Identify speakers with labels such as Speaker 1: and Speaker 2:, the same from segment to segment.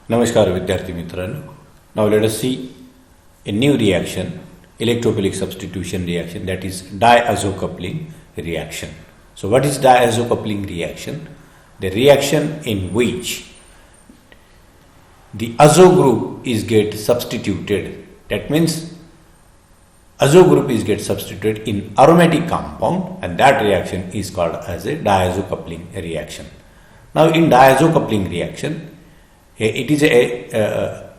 Speaker 1: Namaskar विद्यार्थी मित्रांनो. Now let us see a new reaction, electrophilic substitution reaction, that is diazo-coupling reaction. So what is diazo-coupling reaction? The reaction in which the azo group is get substituted. That means azo group is get substituted in aromatic compound, and that reaction is called as a diazo-coupling reaction. Now in diazo-coupling reaction, it is a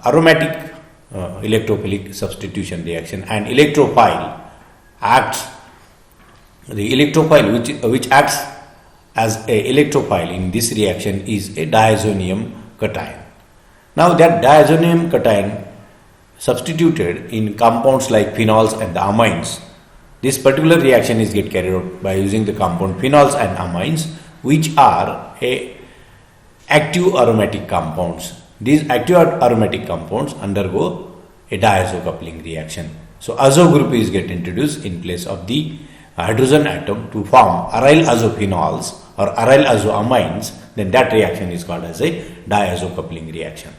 Speaker 1: aromatic electrophilic substitution reaction, and electrophile acts, the electrophile which acts as a electrophile in this reaction is a diazonium cation. Now that diazonium cation substituted in compounds like phenols and the amines, this particular reaction is get carried out by using the compound phenols and amines, which are a active aromatic compounds. These active aromatic compounds undergo a diazo-coupling reaction. So azo group is get introduced in place of the hydrogen atom to form aryl azophenols or aryl azoamines. Then that reaction is called as a diazo-coupling reaction.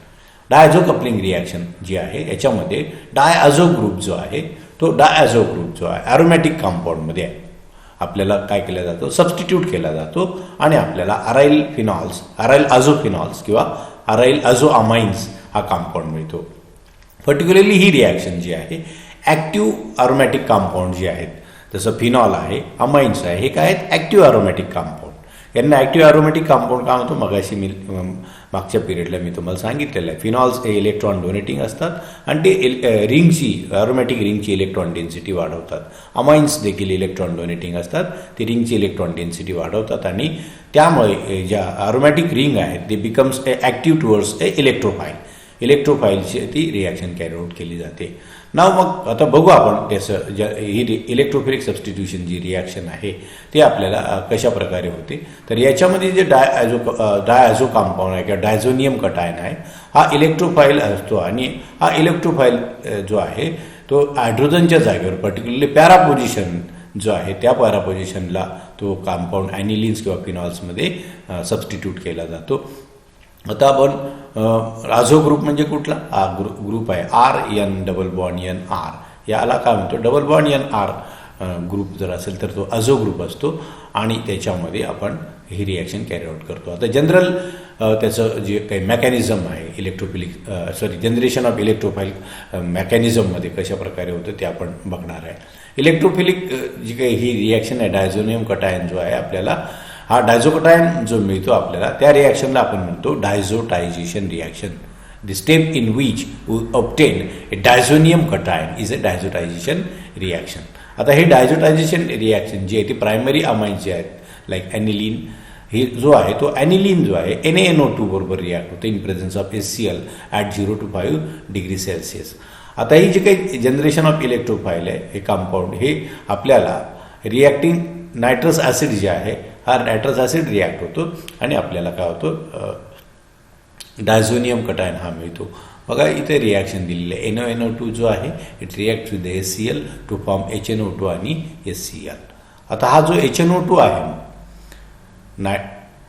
Speaker 1: Diazo coupling reaction जी आहे याच्यामध्ये डायॲझो group जो आहे तो डायॲझो group जो आहे aromatic कंपाऊंडमध्ये आपल्याला काय केला जातो, सबस्टिट्यूट केला जातो आणि आपल्याला अराइल फिनॉल्स, अराइल अझोफिनॉल्स किंवा अराइल अझोअमाइन्स हा कंपाऊंड मिळतो. पर्टिक्युलरली ही रिॲक्शन जी आहे ॲक्टिव्ह अरोमॅटिक कंपाऊंड जे आहेत, जसं फिनॉल आहे, अमाइन्स आहे, हे काय आहेत ॲक्टिव्ह अरोमॅटिक कंपाऊंड. यांना ॲक्टिव्ह अरोमॅटिक कंपाऊंड काय होतो, मगाशी मी मागच्या पिरियडला मी तुम्हाला सांगितलेलं आहे. फिनॉल्स हे इलेक्ट्रॉन डोनेटिंग असतात आणि ते रिंगची अरोमॅटिक रिंगची इलेक्ट्रॉन डेन्सिटी वाढवतात. अमाइन्स देखील इलेक्ट्रॉन डोनेटिंग असतात, ते रिंगची इलेक्ट्रॉन डेन्सिटी वाढवतात आणि त्यामुळे ज्या अरोमॅटिक रिंग आहेत ते becomes a active towards a electrophile. इलेक्ट्रोफाईलची ती रिॲक्शन कॅरी आउट केली जाते. नाव मग आता बघू आपण त्याचं ही इलेक्ट्रोफिलिक सबस्टिट्यूशन जी रिॲक्शन आहे ते आपल्याला कशा प्रकारे होते. तर याच्यामध्ये जे डायॲझो कंपाऊंड आहे किंवा डायझोनियम कटायन आहे हा इलेक्ट्रोफाईल असतो आणि हा इलेक्ट्रोफाईल जो आहे तो हायड्रोजनच्या जागेवर पर्टिक्युलरली पॅरा पोझिशन जो आहे त्या पॅरा पोझिशनला तो कंपाऊंड ॲनिलिन्स किंवा फिनॉल्समध्ये सबस्टिट्यूट केला जातो. आता आपण आझो ग्रुप म्हणजे कुठला हा ग्रुप आहे RN+N+R, याला काय म्हणतो डबल बॉन्ड NR ग्रुप जर असेल तर तो आझो ग्रुप असतो आणि त्याच्यामध्ये आपण ही रिॲक्शन कॅरी आउट करतो. आता जनरल त्याचं जे काही मेकॅनिझम आहे इलेक्ट्रोफिलिक जनरेशन ऑफ इलेक्ट्रोफाईल मेकॅनिझममध्ये कशा प्रकारे होतं ते आपण बघणार आहे. इलेक्ट्रोफिलिक जी काही ही रिॲक्शन आहे डायझोनियम कटायन जो आहे आपल्याला हा डायझोकटायन जो मिळतो आपल्याला त्या रिॲक्शनला आपण म्हणतो diazotization reaction. The step in which we obtain a diazonium cation is a diazotization reaction. आता हे डायझोटायझेशन रिॲक्शन जे आहे ते प्रायमरी अमाइन्स जे आहेत लाईक ॲनिलिन, हे जो आहे तो ॲनिलिन जो आहे NaNO2 बरोबर रिॲक्ट होते in presence of HCl at 0 to 5 degree Celsius. आता ही जे काही जनरेशन ऑफ इलेक्ट्रोफाईल आहे हे कंपाऊंड हे आपल्याला रिॲक्टिंग नायट्रस ॲसिड जे आहे हा नायट्रस ॲसिड रिॲक्ट होतो आणि आपल्याला काय होतं डायझोनियम कटायन हा मिळतो. बघा इथे रिॲक्शन दिलेलं आहे NaNO2 जो आहे it react with HCl to form HNO2 आणि HCl. आता हा जो HNO2 आहे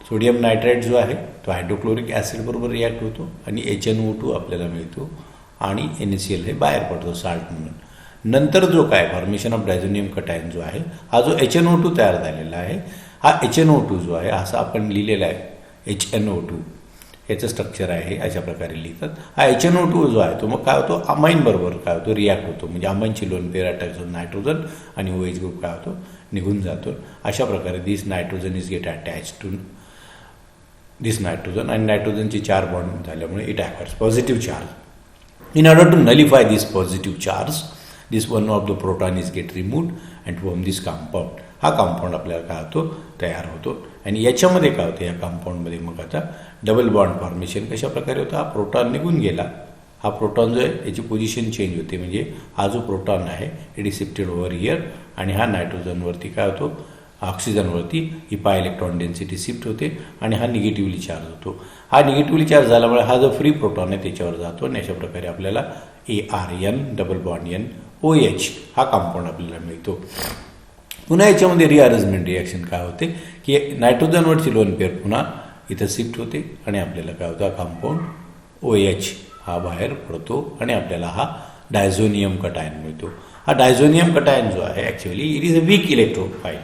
Speaker 1: सोडियम नायट्राइट जो आहे तो हायड्रोक्लोरिक ॲसिड बरोबर रिॲक्ट होतो आणि HNO2 आपल्याला मिळतो आणि NaCl हे बाहेर पडतो साल्ट म्हणून. नंतर जो काय फॉर्मेशन ऑफ डायझोनियम कटायन जो आहे हा जो HNO2 तयार झालेला आहे हा HNO2 जो आहे असा आपण लिहिलेला आहे HNO2 याचं स्ट्रक्चर आहे अशा प्रकारे लिहितात. हा HNO2 जो आहे तो मग काय होतो अमाइन बरोबर काय होतो रिॲक्ट होतो, म्हणजे अमाइनची लोन पेअर अटॅच होऊन नायट्रोजन आणि OH ग्रुप काय होतो निघून जातो. अशा प्रकारे this nitrogen is get attach to this nitrogen आणि नायट्रोजनची 4 बॉन्ड झाल्यामुळे it occurs positive charge. In order to nullify this positive charge, this one of the proton is get removed and form this compound. हा compound आपल्याला काय होतो तयार होतो आणि याच्यामध्ये काय होतं या कंपाऊंडमध्ये मग आता डबल बॉन्ड फॉर्मेशन कशा प्रकारे होतं. हा प्रोटॉन निघून गेला, हा प्रोटॉन जो आहे याची पोझिशन चेंज होते, म्हणजे हा जो प्रोटॉन आहे it is shifted over here आणि हा नायट्रोजनवरती काय होतो ऑक्सिजनवरती ही पाय इलेक्ट्रॉन डेन्सिटी शिफ्ट होते आणि हा निगेटिव्हली चार्ज होतो. हा निगेटिव्हली चार्ज झाल्यामुळे हा जो फ्री प्रोटॉन आहे त्याच्यावर जातो आणि अशा प्रकारे आपल्याला ARN+NOH हा कंपाऊंड आपल्याला मिळतो. पुन्हा याच्यामध्ये रिअरेंजमेंट रिॲक्शन काय होते की नायट्रोजनवरची लोन पेअर पुन्हा इथं शिफ्ट होते आणि आपल्याला काय होतं कंपाऊंड OH हा बाहेर पडतो आणि आपल्याला हा डायझोनियम कटायन मिळतो. हा डायझोनियम कटायन जो आहे actually it is a week इलेक्ट्रोफाईल.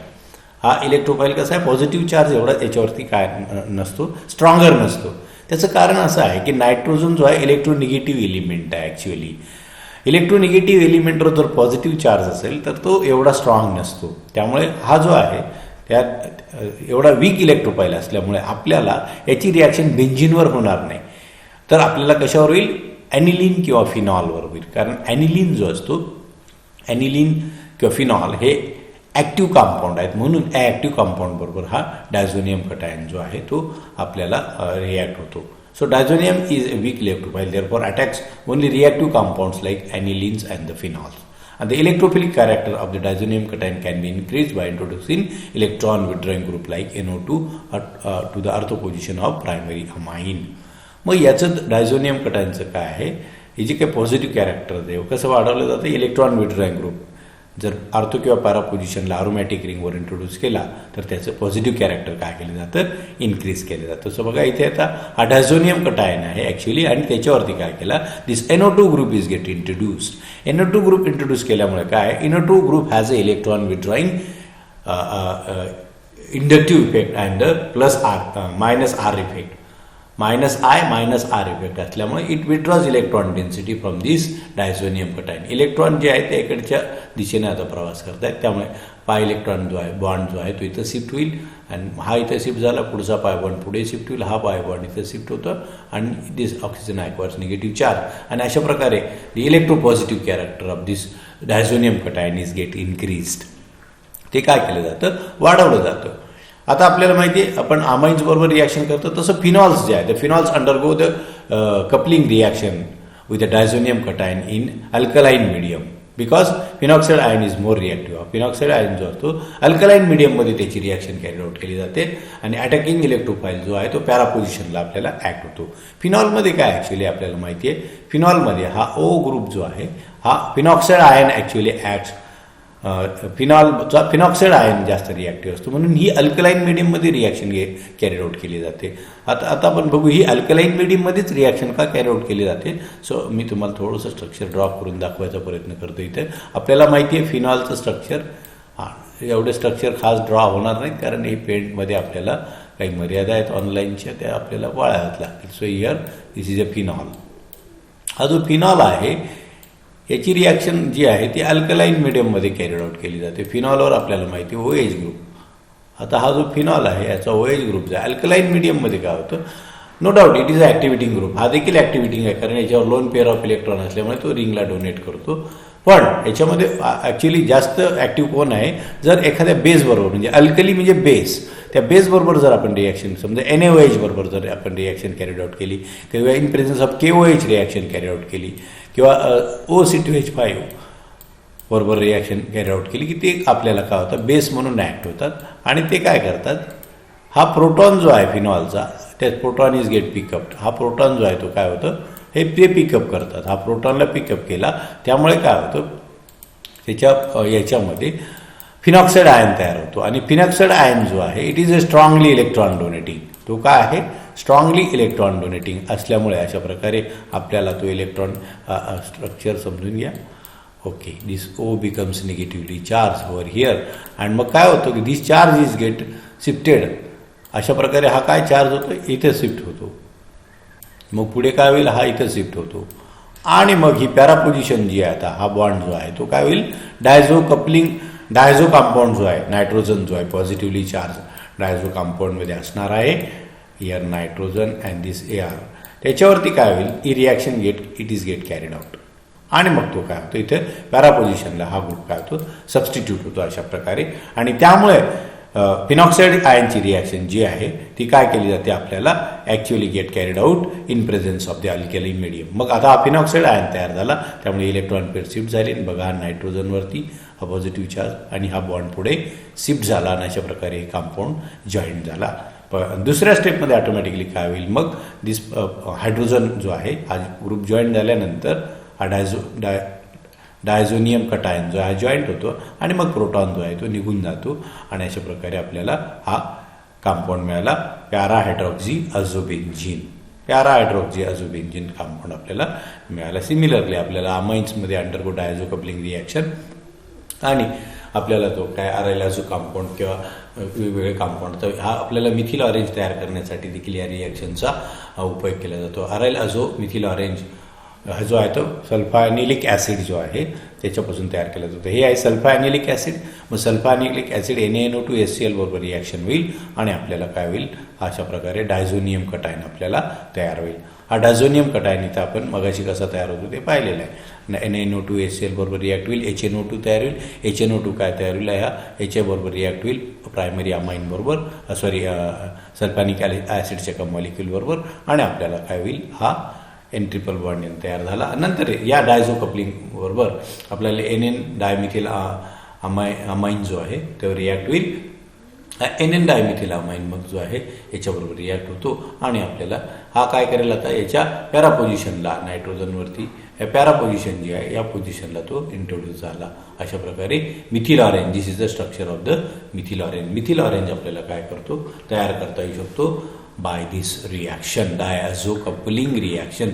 Speaker 1: हा इलेक्ट्रोफाईल कसा आहे, पॉझिटिव्ह चार्ज एवढा त्याच्यावरती काय नसतो, स्ट्रॉंगर नसतो. त्याचं कारण असं आहे की नायट्रोजन जो आहे इलेक्ट्रोनिगेटिव्ह एलिमेंट आहे. ॲक्च्युअली इलेक्ट्रोनिगेटिव्ह एलिमेंटवर जर पॉझिटिव्ह चार्ज असेल तर तो एवढा स्ट्रॉंग नसतो. त्यामुळे हा जो आहे त्यात एवढा वीक इलेक्ट्रोफाईल असल्यामुळे आपल्याला याची रिॲक्शन बेंझिनवर होणार नाही, तर आपल्याला कशावर होईल, ॲनिलीन किंवा फिनॉलवर होईल. कारण ॲनिलीन जो असतो, ॲनिलीन किंवा फिनॉल हे ॲक्टिव्ह कंपाऊंड आहेत, म्हणून ॲक्टिव्ह कंपाऊंड बरोबर हा डायझोनियम कटायन जो आहे तो आपल्याला रिॲक्ट होतो. So diazonium is a weak electrophile, therefore attacks only reactive compounds like anilines and the phenols. And the electrophilic character of the diazonium cation can be increased by introducing electron withdrawing group like NO2 to the ortho position of primary amine. मग याचं diazonium कटायनचं काय आहे, हे जे काही positive character आहे कसं वाढवलं जातं, इलेक्ट्रॉन विड्रॉइंग ग्रुप जर आर्थो किंवा पॅरा पोझिशनला अरोमॅटिक रिंगवर इंट्रोड्यूस केला तर त्याचं पॉझिटिव्ह कॅरेक्टर काय केलं जातं, इन्क्रीज केलं जातं. सो बघा इथे आता हा डायझोनियम कटायन आहे ॲक्च्युली, आणि त्याच्यावरती काय केला, this NO2 group is get introduced. NO2 group introduce केल्यामुळे काय, NO2 group has a electron withdrawing inductive effect and plus minus R effect, minus R effect असल्यामुळे it withdraws electron density from this diazonium cation. Electron जे आहे ते इकडच्या दिशेने आता प्रवास करत आहेत, त्यामुळे पाय इलेक्ट्रॉन जो आहे, बॉन्ड जो आहे तो इथं शिफ्ट होईल, आणि हा इथं शिफ्ट झाला, पुढचा पाय बॉन्ड पुढे शिफ्ट होईल, हा पाय बॉन्ड इथं शिफ्ट होतो, आणि this oxygen acquires negative charge, आणि अशा प्रकारे the electropositive character of this diazonium cation is get increased. ते काय केलं जातं, वाढवलं जातं. आता आपल्याला माहिती आहे आपण अमाइन्स बरोबर रिॲक्शन करतो, तसं फिनॉल्स जे आहे ते phenols undergo the coupling reaction with the diazonium cation in alkaline medium, because phenoxide ion is more reactive. Phenoxide ion जो असतो अल्कलाइन मीडियममध्ये त्याची रिॲक्शन कॅरी आउट केली जाते, आणि अटॅकिंग इलेक्ट्रोफाईल जो आहे तो पॅरा पोझिशनला आपल्याला ॲक्ट होतो. फिनॉलमध्ये काय ॲक्च्युली आपल्याला माहिती आहे, फिनॉलमध्ये हा O ग्रुप जो आहे हा phenoxide ion actually act, phenoxide ion जास्त रिॲक्टिव्ह असतो, म्हणून ही अल्कलाइन मीडियममध्ये रिॲक्शन कॅरी आउट केली जाते. आता आपण बघू ही अल्कलाइन मीडियममध्येच रिॲक्शन का कॅरी आउट केली जाते. सो मी तुम्हाला थोडंसं स्ट्रक्चर ड्रॉ करून दाखवायचा प्रयत्न करतो. इथे आपल्याला माहिती आहे फिनॉलचं स्ट्रक्चर, एवढे स्ट्रक्चर खास ड्रॉ होणार नाहीत, कारण हे पेंटमध्ये आपल्याला काही मर्यादा आहेत ऑनलाईनच्या, त्या आपल्याला पाळाव्याच लागतील. So here this is a phenol. हा जो फिनॉल आहे याची रिॲक्शन जी आहे ती अल्कलाइन मीडियममध्ये कॅरी आउट केली जाते. फिनॉलवर आपल्याला माहिती आहे OH ग्रुप. आता हा जो फिनॉल आहे याचा OH ग्रुप जो आहे अल्कलाइन मीडियममध्ये काय होतं, no doubt it is a activating group. हा देखील ॲक्टिव्हिटिंग आहे, कारण याच्यावर लोन पेअर ऑफ इलेक्ट्रॉन असल्यामुळे तो रिंगला डोनेट करतो. पण याच्यामध्ये ॲक्च्युली जास्त ॲक्टिव्ह कोण आहे, जर एखाद्या बेसबरोबर, म्हणजे अल्कली म्हणजे बेस, त्या बेसबरोबर जर आपण रिॲक्शन समजा NaOH बरोबर जर आपण रिॲक्शन कॅरीड आउट केली, किंवा in presence of KOH reaction carry out केली, किंवा OC2H5 बरोबर रिॲक्शन कॅरी आउट केली, की ते आपल्याला काय होतं, बेस म्हणून ॲक्ट होतात, आणि ते काय करतात, हा प्रोटॉन जो आहे फिनॉलचा, त्यात प्रोटॉन इज गेट पिकअप. हा प्रोटॉन जो आहे तो काय होतं, हे ते पिकअप करतात. हा प्रोटॉनला पिकअप केला, त्यामुळे काय होतं, त्याच्या याच्यामध्ये फिनॉक्साइड आयन तयार होतो, आणि फिनॉक्साइड आयन जो आहे it is a strongly electron donating. तो काय आहे, स्ट्रॉंगली इलेक्ट्रॉन डोनेटिंग असल्यामुळे अशा प्रकारे आपल्याला तो इलेक्ट्रॉन स्ट्रक्चर समजून घ्या. Okay, this O becomes negatively charge over here, आणि मग काय होतं की दिस चार्ज इज गेट शिफ्टेड. अशा प्रकारे हा काय चार्ज होतो, इथे शिफ्ट होतो, मग पुढे काय होईल, हा इथं शिफ्ट होतो, आणि मग ही पॅरा पोझिशन जी आहे, आता हा बॉन्ड जो आहे तो काय होईल, डायझो कंपाऊंड जो आहे, नायट्रोजन जो आहे पॉझिटिव्हली चार्ज डायझो कंपाऊंडमध्ये असणार आहे, here nitrogen and this AR, त्याच्यावरती काय होईल, ही reaction it is get carried out, आणि मग तो काय होतो, इथे पॅरा पोझिशनला हा ग्रुप काय होतो, सबस्टिट्यूट होतो अशा प्रकारे. आणि त्यामुळे फिनॉक्साइड आयनची रिॲक्शन जी आहे ती काय केली जाते, आपल्याला actually get carried out in presence of the alkaline medium. मग आता हा फिनॉक्साइड आयन तयार झाला, त्यामुळे इलेक्ट्रॉन पेअर शिफ्ट झाली, बघा नायट्रोजनवरती हा पॉझिटिव्ह चार्ज, आणि हा बॉन्ड पुढे शिफ्ट झाला, आणि अशा प्रकारे हे कंपाऊंड जॉईंट झाला. दुसऱ्या स्टेपमध्ये ऑटोमॅटिकली काय होईल, मग दिस हायड्रोजन जो आहे हा ग्रुप जॉईंट झाल्यानंतर हा डायझोनियम कटायन जो आहे जॉईंट होतो, आणि मग प्रोटॉन जो आहे तो निघून जातो, आणि अशा प्रकारे आपल्याला हा कंपाऊंड मिळाला, para hydroxy azobenzene. Para hydroxy azobenzene compound आपल्याला मिळाला. सिमिलरली आपल्याला अमाइन्समध्ये अंडरगो डायझो कपलिंग रिॲक्शन आणि आपल्याला तो काय अरायल अझो कंपाऊंड किंवा वेगवेगळे कंपाऊंड, तर हा आपल्याला मिथिल ऑरेंज तयार करण्यासाठी देखील या रिॲक्शनचा उपयोग केला जातो. अरायल अझो मिथिल ऑरेंज हा जो आहे तो सल्फायनिलिक ॲसिड जो आहे त्याच्यापासून तयार केला जातो. हे आहे सल्फायनिलिक ॲसिड. मग सल्फायनिलिक ॲसिड NaNO2HCl बरोबर रिॲक्शन होईल आणि आपल्याला काय होईल, अशा प्रकारे डायझोनियम कटायन आपल्याला तयार होईल. हा डायझोनियम कटायन इथं आपण मगाशी कसा तयार होतो ते पाहिलेलं आहे. NaNO2HCl बरोबर रिॲक्ट होईल, HNO2 तयार होईल. HNO2 काय तयार होईल, ह्या HA बरोबर रिॲक्ट होईल प्रायमरी अमाइन बरोबर सल्फानिक ॲसिडच्या एका मॉलिक्यूल बरोबर आणि आपल्याला काय होईल, हा N ट्रिपल बॉन्ड तयार झाला. नंतर या डायझो कपलिंग बरोबर आपल्याला NN डायमिथिल अमाइन जो आहे त्यावर रिॲक्ट होईल. NN डायमिथिल अमाइन मग जो आहे याच्याबरोबर रिॲक्ट होतो आणि आपल्याला हा काय करेल, आता याच्या पॅरा पोझिशनला नायट्रोजनवरती पॅरा पोझिशन जी आहे या पोझिशनला तो इंट्रोड्यूस झाला. अशा प्रकारे methyl orange, this is the structure of the methyl orange. Methyl orange आपल्याला काय करतो, तयार करता येऊ शकतो by this reaction, diazo coupling reaction.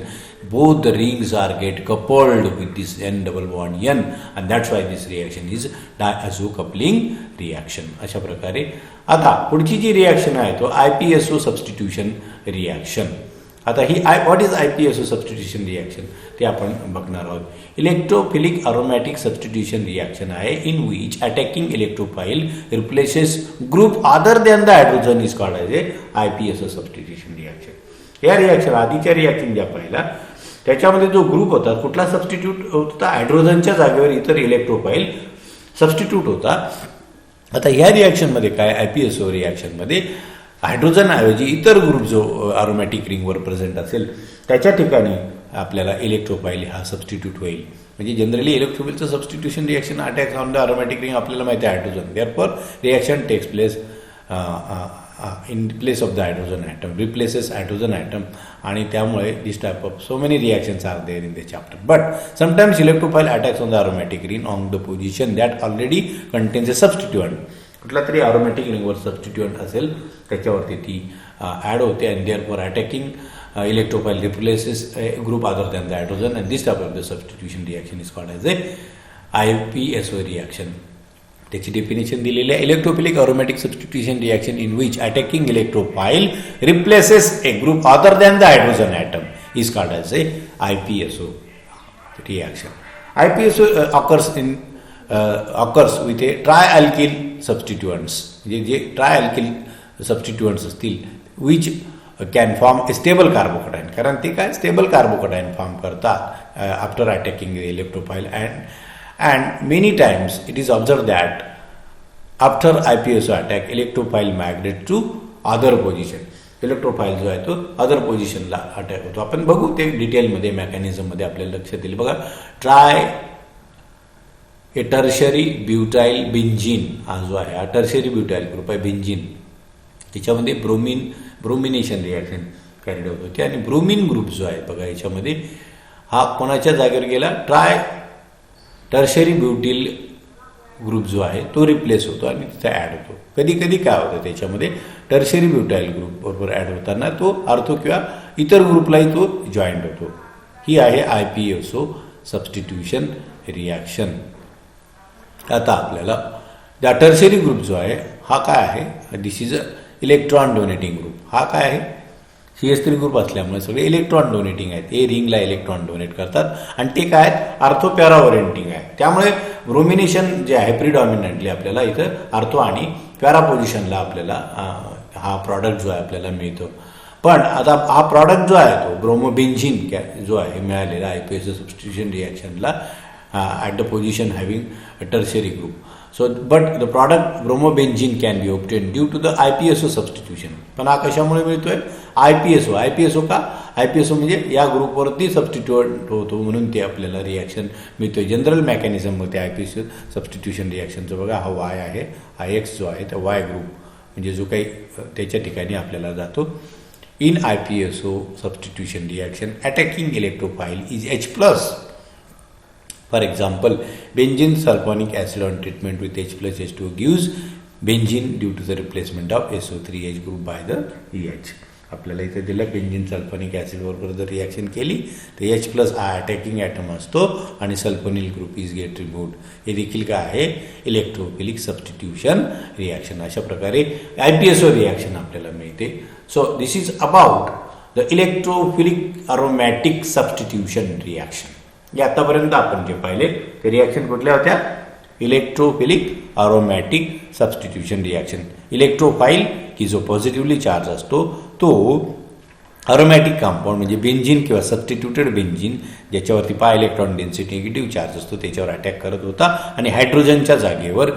Speaker 1: Both the rings are get coupled with this N double bond N, and that's why this reaction is diazo coupling reaction. अशा प्रकारे आता पुढची जी रिॲक्शन आहे तो IPSO सबस्टिट्यूशन रिॲक्शन. आता ही what is IPSO substitution reaction ते आपण बघणार आहोत. इलेक्ट्रोफिलिक अरोमॅटिक सबस्टिट्यूशन रिॲक्शन आहे in which attacking electrophile replaces group other than the hydrogen is called as a IPSO substitution reaction. या रिॲक्शन आधीच्या रिॲक्शन ज्या पाहिला त्याच्यामध्ये जो ग्रुप होता कुठला सबस्टिट्यूट होता, हायड्रोजनच्या जागेवर इतर इलेक्ट्रोफाइल सबस्टिट्यूट होता. आता ह्या रिॲक्शनमध्ये काय, IPSO रिॲक्शनमध्ये हायड्रोजनऐवजी इतर ग्रुप जो अरोमॅटिक रिंगवर प्रेझेंट असेल त्याच्या ठिकाणी आपल्याला इलेक्ट्रोफाइल हा सबस्टिट्यूट होईल. म्हणजे जनरली इलेक्ट्रोफाइलचं substitution reaction attacks on the aromatic ring आपल्याला माहिती आहे hydrogen. Therefore reaction takes place in place of the hydrogen atom, replaces hydrogen atom. आणि त्यामुळे this type of so many reactions are there in the chapter. But sometimes electrophile attacks on the aromatic ring on the position that already contains a substituent. कुठला तरी aromatic रिंगवर सबस्टिट्यूएंट असेल त्याच्यावरती ती add होते आणि therefore attacking electrophile replaces group other than the hydrogen and this type of the substitution reaction is called as a IPSO reaction. त्याची definition दिलेली आहे. Electrophilic aromatic substitution reaction in which attacking electrophile replaces a group other than the hydrogen atom is called as a IPSO रिॲक्शन. IPSO occurs with a trialkyl substituents. जे trialkyl substituents असतील which can form a stable carbocation, कारण ते काय stable carbocation form करतात after attacking the electrophile and many times it is observe that after IPSO attack electrophile migrate to other position. Electrophile जो आहे तो other पोझिशनला attack होतो. आपण बघू ते डिटेलमध्ये मेकॅनिझममध्ये आपल्याला लक्षात येईल. बघा हे टर्शरी ब्युटाइल बेंझीन हा जो आहे हा टर्शरी ब्युटाइल ग्रुप आहे बेंझीन. त्याच्यामध्ये ब्रोमिनेशन रिॲक्शन कॅरिड होत होते आणि ब्रोमिन ग्रुप जो आहे बघा याच्यामध्ये हा कोणाच्या जागेवर गेला, टर्शरी ब्युटिल ग्रुप जो आहे तो रिप्लेस होतो आणि तिथे ॲड होतो. कधी कधी काय होतं त्याच्यामध्ये टर्शरी ब्युटाइल ग्रुप बरोबर ॲड होताना तो अर्थ किंवा इतर ग्रुपलाही तो जॉईंट होतो. ही आहे IPSO सबस्टिट्यूशन रिॲक्शन. आता आपल्याला टर्शरी ग्रुप जो आहे हा काय आहे, this is a electron donating group. हा काय आहे, CH3 ग्रुप असल्यामुळे सगळे इलेक्ट्रॉन डोनेटिंग आहेत. हे रिंगला इलेक्ट्रॉन डोनेट करतात आणि ते काय आहेत आर्थो पॅरा ओरिएंटिंग आहे. त्यामुळे ब्रोमिनेशन जे आहे प्रिडॉमिनंटली आपल्याला इथं आर्थो आणि पॅरा पोझिशनला आपल्याला हा प्रॉडक्ट जो आहे आपल्याला मिळतो. पण आता हा प्रॉडक्ट जो आहे तो ब्रोमोबेन्झीन जो आहे मिळालेला IPSO सबस्टिट्यूशन रिॲक्शनला at the position having a tertiary group. So, but the product bromobenzene can be obtained due to the IPSO substitution. पण हा कशामुळे मिळतोय, IPSO का IPSO म्हणजे या ग्रुपवरती सबस्टिट्यूट होतो म्हणून ते आपल्याला रिॲक्शन मिळतोय. जनरल मेकॅनिझम मध्ये IPSO सबस्टिट्यूशन रिॲक्शनचं बघा हा Y आहे, हा X जो आहे त्या Y ग्रुप म्हणजे जो काही त्याच्या ठिकाणी आपल्याला जातो. In IPSO substitution reaction attacking electrophile is H+. For example, benzene sulfonic acid on treatment with H+H2 gives benzene due to the replacement of SO3H group by the EH. आपल्याला इथे दिलं बेंझिन सल्फोनिक ॲसिड बरोबर जर reaction केली तर H+ attacking item असतो आणि sulphonyl group is get removed. हे देखील काय आहे, इलेक्ट्रोफिलिक सबस्टिट्यूशन रिॲक्शन. अशा प्रकारे IPSO रिॲक्शन आपल्याला मिळते. So this is about the electrophilic aromatic substitution reaction. हे आतापर्यंत आपण जे पाहिले ते रिॲक्शन कुठल्या होत्या, इलेक्ट्रोफिलिक अरोमॅटिक सबस्टिट्यूशन रिॲक्शन. इलेक्ट्रोफाईल की जो पॉझिटिव्हली चार्ज असतो तो अरोमॅटिक कंपाऊंड म्हणजे बेंझिन किंवा सबस्टिट्यूटेड बेंझिन ज्याच्यावरती पाय इलेक्ट्रॉन डेन्सिटी निगेटिव्ह चार्ज असतो त्याच्यावर अटॅक करत होता आणि हायड्रोजनच्या जागेवर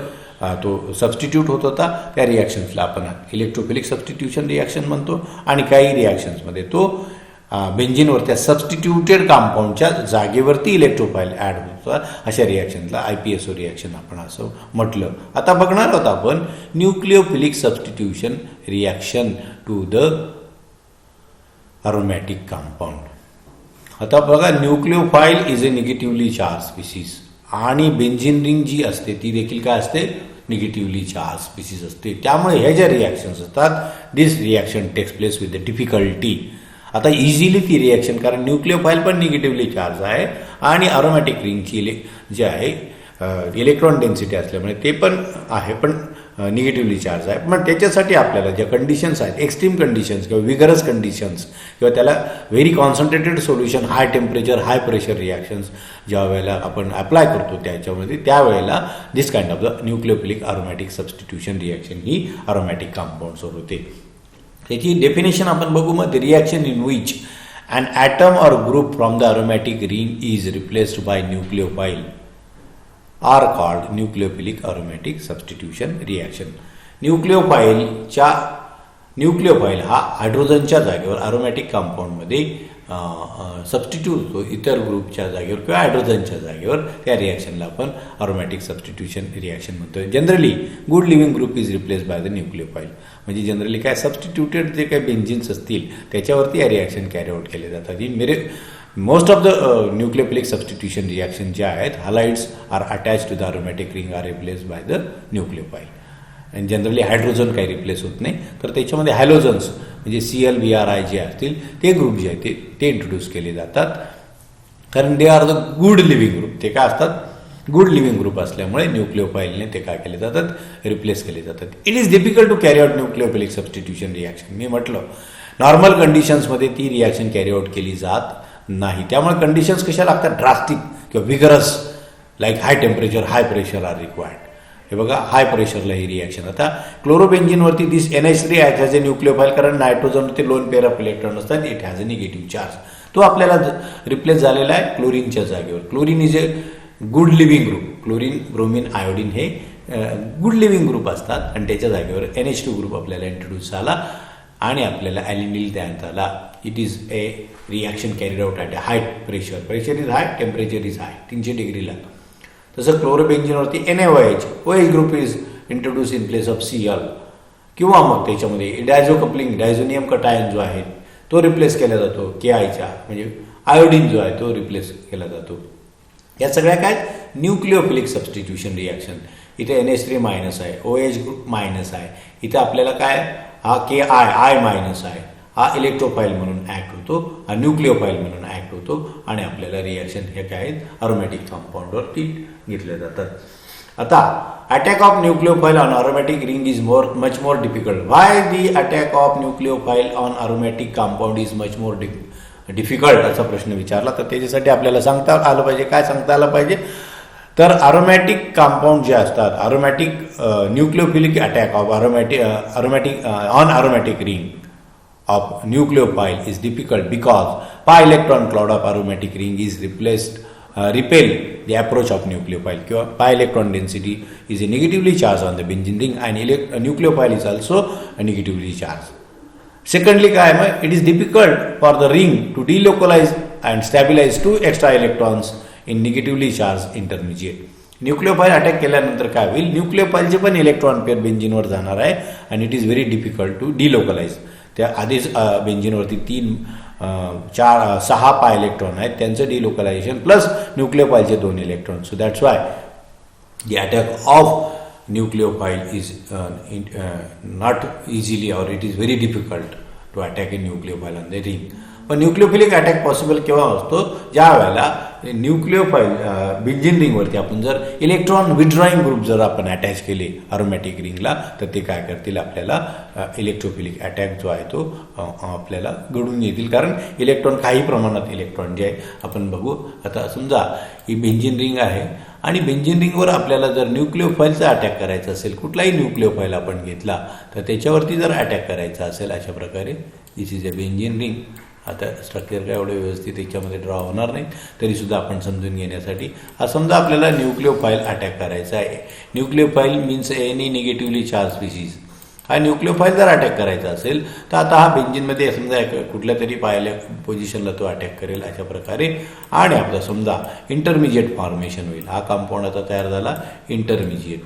Speaker 1: तो सबस्टिट्यूट होत होता. त्या रिॲक्शन्सला आपण इलेक्ट्रोफिलिक सबस्टिट्यूशन रिॲक्शन म्हणतो. आणि काही रिॲक्शन्समध्ये तो बेंझिनवर त्या सबस्टिट्यूटेड कंपाऊंडच्या जागेवरती इलेक्ट्रोफाईल ॲड होता. अशा रिॲक्शनला IPSO रिॲक्शन आपण असं म्हटलं. आता बघणार आहोत आपण nucleophilic substitution reaction to the aromatic compound. आता बघा, nucleophile is a negatively charge species आणि बेंझिन रिंग जी असते ती देखील काय असते, निगेटिव्हली चार्ज स्पीसीज असते. त्यामुळे ह्या ज्या रिॲक्शन्स असतात this reaction takes place with the difficulty. आता इझिली ती रिॲक्शन, कारण न्यूक्लिओफाईल पण निगेटिव्हली चार्ज आहे आणि अरोमॅटिक रिंगची जे आहे इलेक्ट्रॉन डेन्सिटी असल्यामुळे ते पण आहे पण निगेटिव्हली चार्ज आहे. पण त्याच्यासाठी आपल्याला ज्या कंडिशन्स आहेत, एक्स्ट्रीम कंडिशन्स किंवा विगरस कंडिशन्स किंवा त्याला very concentrated solution, high temperature high pressure reactions ज्या वेळेला आपण अप्लाय करतो त्याच्यामध्ये त्यावेळेला this kind of the nucleophilic aromatic substitution reaction ही अरोमॅटिक कंपाऊंड्सवर होते. त्याची डेफिनेशन आपण बघू. मग reaction in which an atom or group from the aromatic ring is replaced by nucleophile are called nucleophilic aromatic substitution reaction. Nucleophile हा हायड्रोजनच्या जागेवर अरोमॅटिक कंपाऊंडमध्ये सबस्टिट्यूट होतो इतर ग्रुपच्या जागेवर किंवा हायड्रोजनच्या जागेवर. त्या रिॲक्शनला आपण अरोमॅटिक सबस्टिट्यूशन रिॲक्शन म्हणतो. Generally good leaving group is replace by the nucleophile. म्हणजे जनरली काय सबस्टिट्यूटेड जे काही बेंझिन्स असतील त्याच्यावरती या रिॲक्शन कॅरी आउट केले जातात. Most of the nucleophilic substitution reaction जे आहेत halides are attach to the aromatic ring are replace by the nucleophile. आणि जनरली हायड्रोजन काही रिप्लेस होत नाही. तर त्याच्यामध्ये हॅलोजन्स म्हणजे ClVri जे असतील ते ग्रुप जे आहेत ते इंट्रोड्यूस केले जातात, कारण they are the good leaving group. ते काय असतात, गुड लिव्हिंग ग्रुप असल्यामुळे न्यूक्लिओफाईलने ते काय केले जातात, रिप्लेस केले जातात. It is difficult to carry out nucleophilic substitution reaction. मी म्हटलं नॉर्मल कंडिशन्समध्ये ती रिॲक्शन कॅरी आउट केली जात नाही. त्यामुळे कंडिशन्स कशा लागतात, ड्रास्टिक किंवा vigorous, like high temperature high pressure are required. हे बघा, हाय प्रेशरला ही रिॲक्शन. आता क्लोरोबेंझिनवरती this NH3 act has a nucleophile, कारण नायट्रोजनवरती लोन पेअर ऑफ इलेक्ट्रॉन असतात. It has a negative charge. तो आपल्याला रिप्लेस झालेला आहे क्लोरीनच्या जागेवर. Chlorine is a good leaving group. Chlorine, bromine, iodine हे गुड लिव्हिंग ग्रुप असतात आणि त्याच्या जागेवर NH2 ग्रुप आपल्याला इंट्रोड्यूस झाला आणि आपल्याला ॲलिनिल देण्यात आला. It is a reaction carried out at a high pressure. Pressure is high, temperature is high, 300 डिग्रीला. तसं क्लोरोबेंझिनवरती NaOH group is introduce in place of Cl. किंवा मग त्याच्यामध्ये डायझो कपलिंग, डायझोनियम कटायन जो आहे तो रिप्लेस केला जातो KIच्या, म्हणजे आयोडीन जो आहे तो रिप्लेस केला जातो. या सगळ्या काय न्यूक्लिओफिलिक सबस्टिट्यूशन रिॲक्शन. इथे NH3 मायनस आहे, OH ग्रुप मायनस आहे. इथे आपल्याला काय हा I मायनस आहे, हा इलेक्ट्रोफाईल म्हणून ॲक्ट होतो, हा न्यूक्लिओफाईल म्हणून ॲक्ट होतो आणि आपल्याला रिॲक्शन हे काय आहेत अरोमॅटिक कंपाऊंडवरती घेतले जातात. आता attack of nucleophile on aromatic ring is much more difficult. Why the attack of nucleophile on aromatic compound is much more difficult असा प्रश्न विचारला. तर त्याच्यासाठी आपल्याला सांगता आलं पाहिजे. काय सांगता आलं पाहिजे, तर अरोमॅटिक कंपाऊंड जे असतात, aromatic nucleophilic attack of aromatic on aromatic ring of nucleophile is difficult because pi electron cloud of aromatic ring is repel the approach of nucleophile. Pi electron density is a negatively charged on the benzene ring and nucleophile is also a negatively charged. Secondly, it is difficult for the ring to delocalize and stabilize two extra electrons in negatively charged intermediate. Nucleophile attack केल्यानंतर काय होईल, न्यूक्लिओफाईलचे पण electron pair बेंझिनवर जाणार आहे आणि it is very difficult to delocalize. त्या आधीच बेंझिनवरती 6 पाय इलेक्ट्रॉन आहेत, त्यांचं डिलोकलायझेशन प्लस न्यूक्लिओफाईलचे 2 electron. So that's why the attack of nucleophile is not easily or it is very difficult to attack a nucleophile on the ring. पण nucleophilic attack possible केव्हा असतो, ज्या वेळेला न्यूक्लियोफाईल बेंझीन रिंगवरती आपण जर इलेक्ट्रॉन विथड्रॉईंग ग्रुप जर आपण अटॅच केले अरोमॅटिक रिंगला, तर ते काय करतील, आपल्याला इलेक्ट्रोफिलिक अटॅक जो आहे तो आपल्याला घडून येतील. कारण इलेक्ट्रॉन काही प्रमाणात इलेक्ट्रॉन जे आहे आपण बघू. आता समजा ही बेंझीन रिंग आहे आणि बेंझीन रिंगवर आपल्याला जर न्यूक्लियोफाईलचा अटॅक करायचा असेल, कुठलाही न्यूक्लियोफाईल आपण घेतला तर त्याच्यावरती जर अटॅक करायचा असेल अशा प्रकारे, दिस इज अ बेंझीन रिंग. आता स्ट्रक्चर काय एवढं व्यवस्थित याच्यामध्ये ड्रॉ होणार नाही, तरीसुद्धा आपण समजून घेण्यासाठी हा समजा आपल्याला न्यूक्लियोफाईल अटॅक करायचा आहे. Nucleophile means any negatively charge species. हा न्यूक्लियोफाईल जर अटॅक करायचा असेल तर आता हा बेंझीनमध्ये समजा कुठल्या तरी पाहिल्या पोझिशनला तो अटॅक करेल अशा प्रकारे. आणि आपला समजा इंटरमिजिएट फॉर्मेशन होईल. हा कंपाऊंड आता तयार झाला इंटरमिजिएट.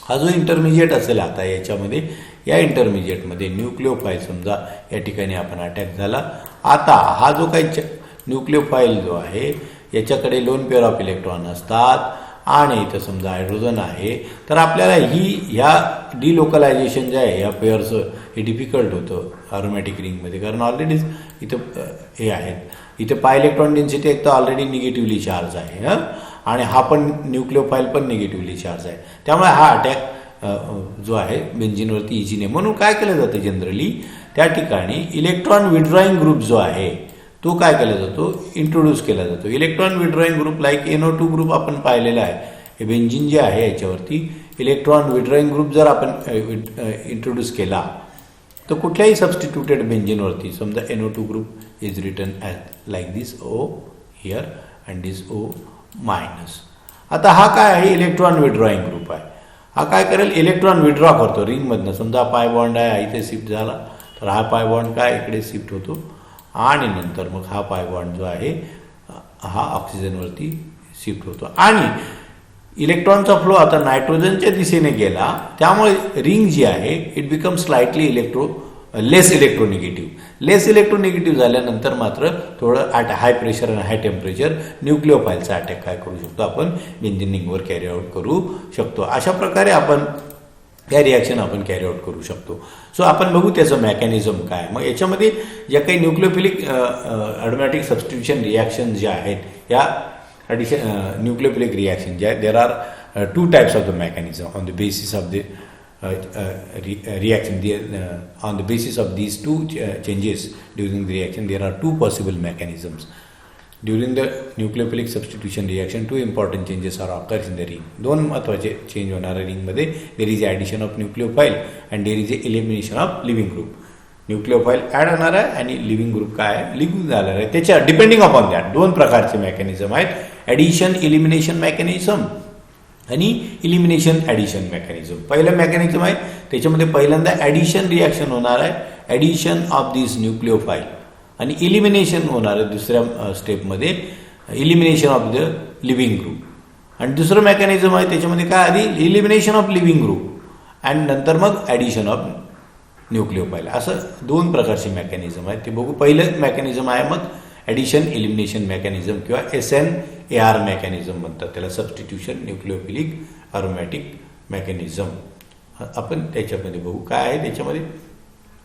Speaker 1: हा जो इंटरमिजिएट असेल आता याच्यामध्ये, या इंटरमिजिएटमध्ये न्यूक्लियोफाईल समजा या ठिकाणी आपण अटॅक झाला. आता हा जो काही न्यूक्लियोफाईल जो आहे याच्याकडे लोन पेअर ऑफ इलेक्ट्रॉन असतात आणि इथं समजा हायड्रोजन आहे, तर आपल्याला ह्या डिलोकलायझेशन जे आहे या पेअरचं हे डिफिकल्ट होतं अरोमॅटिक रिंगमध्ये. कारण ऑलरेडीच इथं हे आहेत, इथे पाय इलेक्ट्रॉन डेन्सिटी एक तर ऑलरेडी निगेटिव्हली चार्ज आहे आणि हा पण न्यूक्लियोफाईल पण निगेटिव्हली चार्ज आहे. त्यामुळे हा अटॅक जो आहे बेंझीनवरती इझीने. म्हणून काय केलं जातं जनरली त्या ठिकाणी इलेक्ट्रॉन विथड्रॉईंग ग्रुप जो आहे तो काय केला जातो, इंट्रोड्यूस केला जातो. Electron withdrawing group like NO2 group आपण पाहिलेला आहे. हे बेंझीन जे आहे याच्यावरती इलेक्ट्रॉन विथड्रॉईंग ग्रुप जर आपण इंट्रोड्यूस केला तर कुठल्याही सबस्टिट्यूटेड बेंझीनवरती समजा NO2 group is written as like this O here and this O minus. आता हा काय आहे, इलेक्ट्रॉन विथड्रॉईंग ग्रुप आहे. हा काय करेल, इलेक्ट्रॉन विथड्रॉ करतो रिंगमधनं. समजा पाय बॉन्ड आहे, इथे शिफ्ट झाला तर हा पाय बॉन्ड काय इकडे शिफ्ट होतो आणि नंतर मग हा पाय बॉन्ड जो आहे हा ऑक्सिजनवरती शिफ्ट होतो. आणि इलेक्ट्रॉनचा फ्लो आता नायट्रोजनच्या दिशेने गेला, त्यामुळे रिंग जी आहे इट बिकम स्लाइटली लेस इलेक्ट्रोनिगेटिव्ह. लेस इलेक्ट्रोनिगेटिव्ह झाल्यानंतर मात्र थोडं हाय प्रेशर आणि हाय टेम्परेचर न्यूक्लियोफाईलचा अटॅक काय करू शकतो, आपण बेंझीन रिंगवर कॅरी आउट करू शकतो. अशा प्रकारे आपण या रिॲक्शन आपण कॅरी आउट करू शकतो. सो आपण बघू त्याचं मेकॅनिझम काय. मग याच्यामध्ये ज्या काही न्यूक्लियोफिलिक ॲरोमॅटिक सबस्टिट्यूशन रिॲक्शन ज्या आहेत या न्यूक्लियोफिलिक रिॲक्शन ज्या आहेत, देर are 2 types of the mechanism on the basis of the reaction. On the basis of these two changes during the reaction, there are 2 possible mechanisms. During the nucleophilic substitution reaction, 2 important changes are occurs in the ring. 2 महत्त्वाचे change होणाऱ्या रिंगमध्ये there is addition of nucleophile and there is elimination of living group. Nucleophile add होणार आहे आणि living group काय आहे, living झालेला आहे. त्याच्या डिपेंडिंग अपॉन दॅट 2 प्रकारचे मेकॅनिझम आहेत, ॲडिशन इलिमिनेशन मेकॅनिझम आणि इलिमिनेशन ॲडिशन मेकॅनिझम. पहिलं मेकॅनिझम आहे त्याच्यामध्ये पहिल्यांदा ॲडिशन रिॲक्शन होणार आहे, ॲडिशन ऑफ दिस न्यूक्लियोफाईल, आणि इलिमिनेशन होणार आहे दुसऱ्या स्टेपमध्ये, elimination of the living group. आणि दुसरं मेकॅनिझम आहे त्याच्यामध्ये काय, आधी इलिमिनेशन ऑफ लिव्हिंग ग्रुप आणि नंतर मग ॲडिशन ऑफ न्यूक्लियोफाईल. असं 2 प्रकारचे मेकॅनिझम आहेत, ते बघू. पहिलं मेकॅनिझम आहे मग ॲडिशन इलिमिनेशन मेकॅनिझम किंवा SNAR मेकॅनिझम म्हणतात त्याला, सबस्टिट्यूशन न्यूक्लियोफिलिक ॲरोमॅटिक मेकॅनिझम. आपण त्याच्यामध्ये बघू काय आहे त्याच्यामध्ये.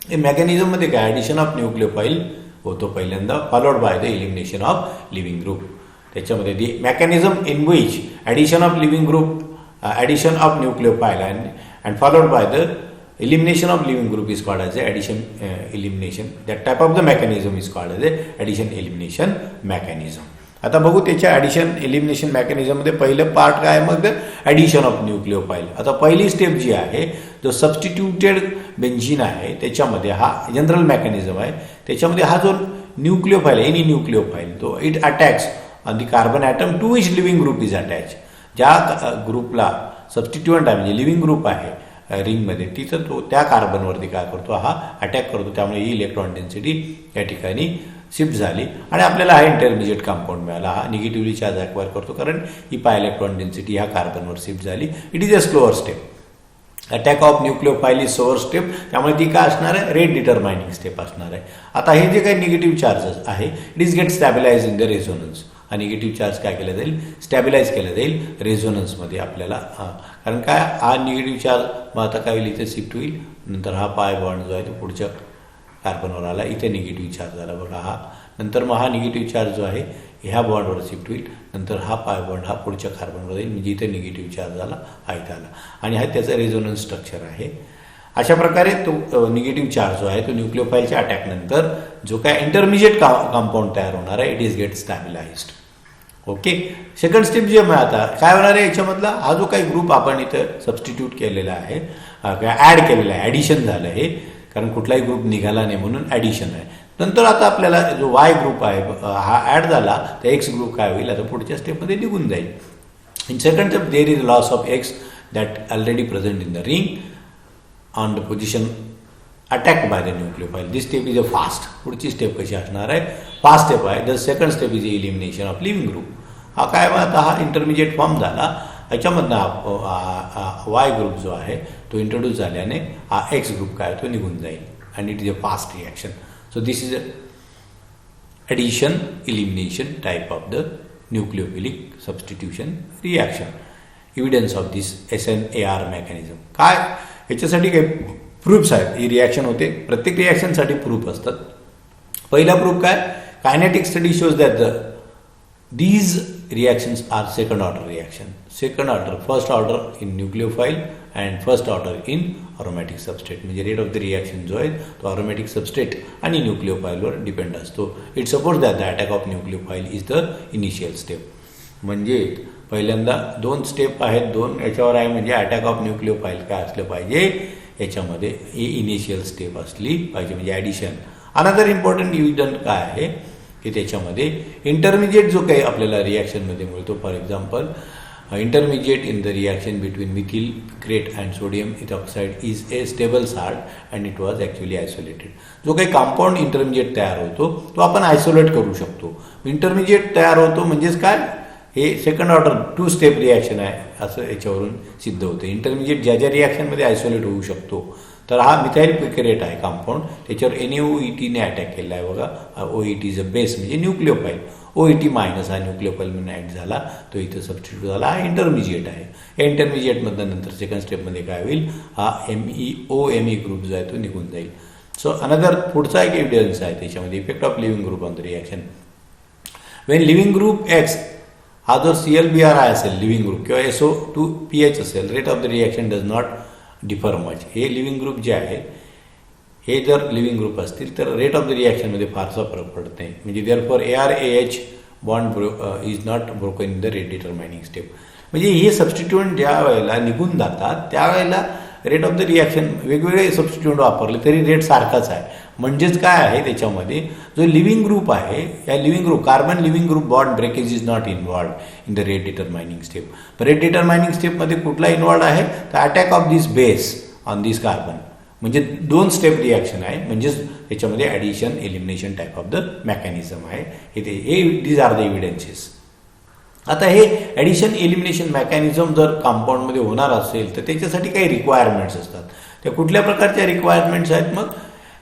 Speaker 1: हे मेकॅनिझममध्ये काय, ॲडिशन ऑफ न्यूक्लियोफाईल होतो पहिल्यांदा, followed by the elimination of living group. त्याच्यामध्ये the mechanism in which addition of living group, addition of nucleophile and followed by the elimination of living group is called as a addition elimination. That type of the mechanism is called as a addition elimination mechanism. आता बघू त्याच्या addition elimination मेकॅनिझममध्ये पहिलं part काय आहे, मग addition of न्यूक्लियोफाईल. आता पहिली step जी आहे, जो सबस्टिट्यूटेड बेंझीन आहे त्याच्यामध्ये हा जनरल मेकॅनिझम आहे. त्याच्यामध्ये हा जो न्यूक्लियोफाईल, एनी न्यूक्लियोफाईल, तो it attacks on the carbon atom to which leaving group is attach. ज्या ग्रुपला सबस्टिट्युएंट आहे म्हणजे लिव्हिंग ग्रुप आहे रिंगमध्ये, तिथं तो त्या कार्बनवरती काय करतो, हा अटॅक करतो. त्यामुळे ही इलेक्ट्रॉन डेन्सिटी या ठिकाणी शिफ्ट झाली आणि आपल्याला हा इंटरमिजिएट कंपाऊंड मिळाला. हा निगेटिव्हली चार्ज अक्वायर करतो कारण ही पाय इलेक्ट्रॉन डेन्सिटी ह्या कार्बनवर शिफ्ट झाली. It is a slower step. Attack of nucleophile is slower step, त्यामुळे ती काय असणार आहे, रेट डिटरमाइनिंग स्टेप असणार आहे. आता हे जे काही निगेटिव्ह चार्जेस आहे, it is get stabilize in the resonance. हा निगेटिव्ह चार्ज काय केला जाईल, स्टॅबिलाइज केला जाईल रेझोनन्समध्ये आपल्याला. कारण काय, हा निगेटिव्ह चार्ज मग आता काय होईल, इथे शिफ्ट होईल, नंतर हा पाय बॉन्ड जो आहे तो पुढच्या कार्बनवर आला, इथे निगेटिव्ह चार्ज आला बघा हा. नंतर मग हा निगेटिव्ह चार्ज जो आहे ह्या बॉन्डवर शिफ्ट होईल. नंतर हा पाय बॉन्ड हा पुढच्या कार्बनवर जाईल, म्हणजे इथे निगेटिव्ह चार्ज आला, हा इथं आला, आणि हा त्याचं रेझोनन्स स्ट्रक्चर आहे. अशा प्रकारे तो निगेटिव्ह चार्ज जो आहे तो न्यूक्लिओफाईलच्या अटॅकनंतर जो काय इंटरमिजिएट कंपाऊंड तयार होणार आहे it is get stabilized. Okay. Second step जे मग आता काय होणार आहे याच्यामधला हा जो काही ग्रुप आपण इथं सबस्टिट्यूट केलेला आहे किंवा ॲड केलेला आहे, ॲडिशन झालं हे, कारण कुठलाही ग्रुप निघाला नाही म्हणून ॲडिशन आहे. नंतर आता आपल्याला जो वाय ग्रुप आहे हा ॲड झाला तर एक्स ग्रुप काय होईल आता पुढच्या स्टेपमध्ये निघून जाईल. In second step there is loss of x that already present in the ring on the position attacked bye the nucleophile. This step is a fast. पुढची स्टेप कशी असणार आहे, फास्ट स्टेप आहे. The second step is elimination of living group. हा काय आता हा intermediate form झाला, याच्यामधनं वाय ग्रुप जो आहे तो इंट्रोड्यूस झाल्याने हा एक्स ग्रुप काय तो निघून जाईल आणि it is a fast reaction. So this is a addition elimination type of the nucleophilic substitution reaction. Evidence of this SNAR mechanism. काय याच्यासाठी काही प्रूफ्स आहेत. ही रिॲक्शन होते, प्रत्येक रिॲक्शनसाठी प्रूफ असतात. पहिला प्रूफ काय, kinetic study shows that these reactions are second order reaction. Second order, first order in nucleophile and first order in aromatic substrate. म्हणजे रेट ऑफ द रिॲक्शन जो आहे तो अरोमॅटिक सबस्ट्रेट आणि न्यूक्लिओफाईलवर डिपेंड असतो. It suppose that the attack of nucleophile is the initial step. म्हणजे पहिल्यांदा दोन step आहेत, दोन याच्यावर आहे, म्हणजे अटॅक ऑफ न्यूक्लिओफाईल काय असलं पाहिजे याच्यामध्ये ही इनिशियल स्टेप असली पाहिजे, म्हणजे ॲडिशन. अनदर इम्पॉर्टंट इव्हिडंट काय आहे की त्याच्यामध्ये इंटरमिजिएट जो काही आपल्याला रिॲक्शनमध्ये मिळतो, for example intermediate in the reaction between methyl crate and sodium ethoxide is a stable salt and it was actually isolated. जो काही कंपाऊंड इंटरमिजिएट तयार होतो तो आपण आयसोलेट करू शकतो. इंटरमिजिएट तयार होतो म्हणजेच काय, हे सेकंड ऑर्डर 2 स्टेप रिॲक्शन आहे असं याच्यावरून सिद्ध होतं. इंटरमिजिएट ज्या ज्या रिॲक्शनमध्ये आयसोलेट होऊ शकतो, तर हा मिथाईल पिकेरेट आहे कंपाऊंड, त्याच्यावर NaOETने अटॅक केला आहे बघा. OET इज अ बेस म्हणजे न्यूक्लिओफाईल. OET मायनस हा न्यूक्लिओफाईल म्हणून ॲड झाला, तो इथं सबस्टिट्यूट झाला, हा इंटरमिजिएट आहे. या इंटरमिजिएटमधनं नंतर सेकंड स्टेपमध्ये काय होईल, हा MeO-Me ग्रुप जो आहे तो निघून जाईल. सो अनदर पुढचा एक एव्हिडन्स आहे त्याच्यामध्ये effect of living group on the reaction. Wien living group x हा जो ClBr असेल लिव्हिंग ग्रुप किंवा SO2PH असेल, rate of the reaction does not differ much. हे लिव्हिंग ग्रुप जे आहे हे जर लिव्हिंग ग्रुप असतील तर रेट ऑफ द रिॲक्शनमध्ये फारसा फरक पडत नाही. म्हणजे therefore AR-AH bond is not broken in the rate डिटरमायनिंग step. म्हणजे हे सबस्टिट्यूएंट ज्या वेळेला निघून जातात त्यावेळेला रेट ऑफ द रिॲक्शन वेगवेगळे सबस्टिट्यूएंट वापरले तरी रेट सारखाच आहे. म्हणजेच काय आहे त्याच्यामध्ये जो लिव्हिंग ग्रुप आहे या living group carbon living group bond breakage is not involved in the rate डिटरमायनिंग step. Rate डिटरमायनिंग स्टेपमध्ये कुठला इन्व्हॉल्ड आहे तर attack of this base on this carbon. म्हणजे 2 स्टेप रिॲक्शन आहे, म्हणजेच याच्यामध्ये addition elimination type of the mechanism आहे. हे दीज आर द एव्हिडन्सेस. आता हे ॲडिशन एलिमिनेशन मेकॅनिझम जर कंपाऊंडमध्ये होणार असेल तर त्याच्यासाठी काही रिक्वायरमेंट्स असतात. त्या कुठल्या प्रकारच्या रिक्वायरमेंट्स आहेत मग,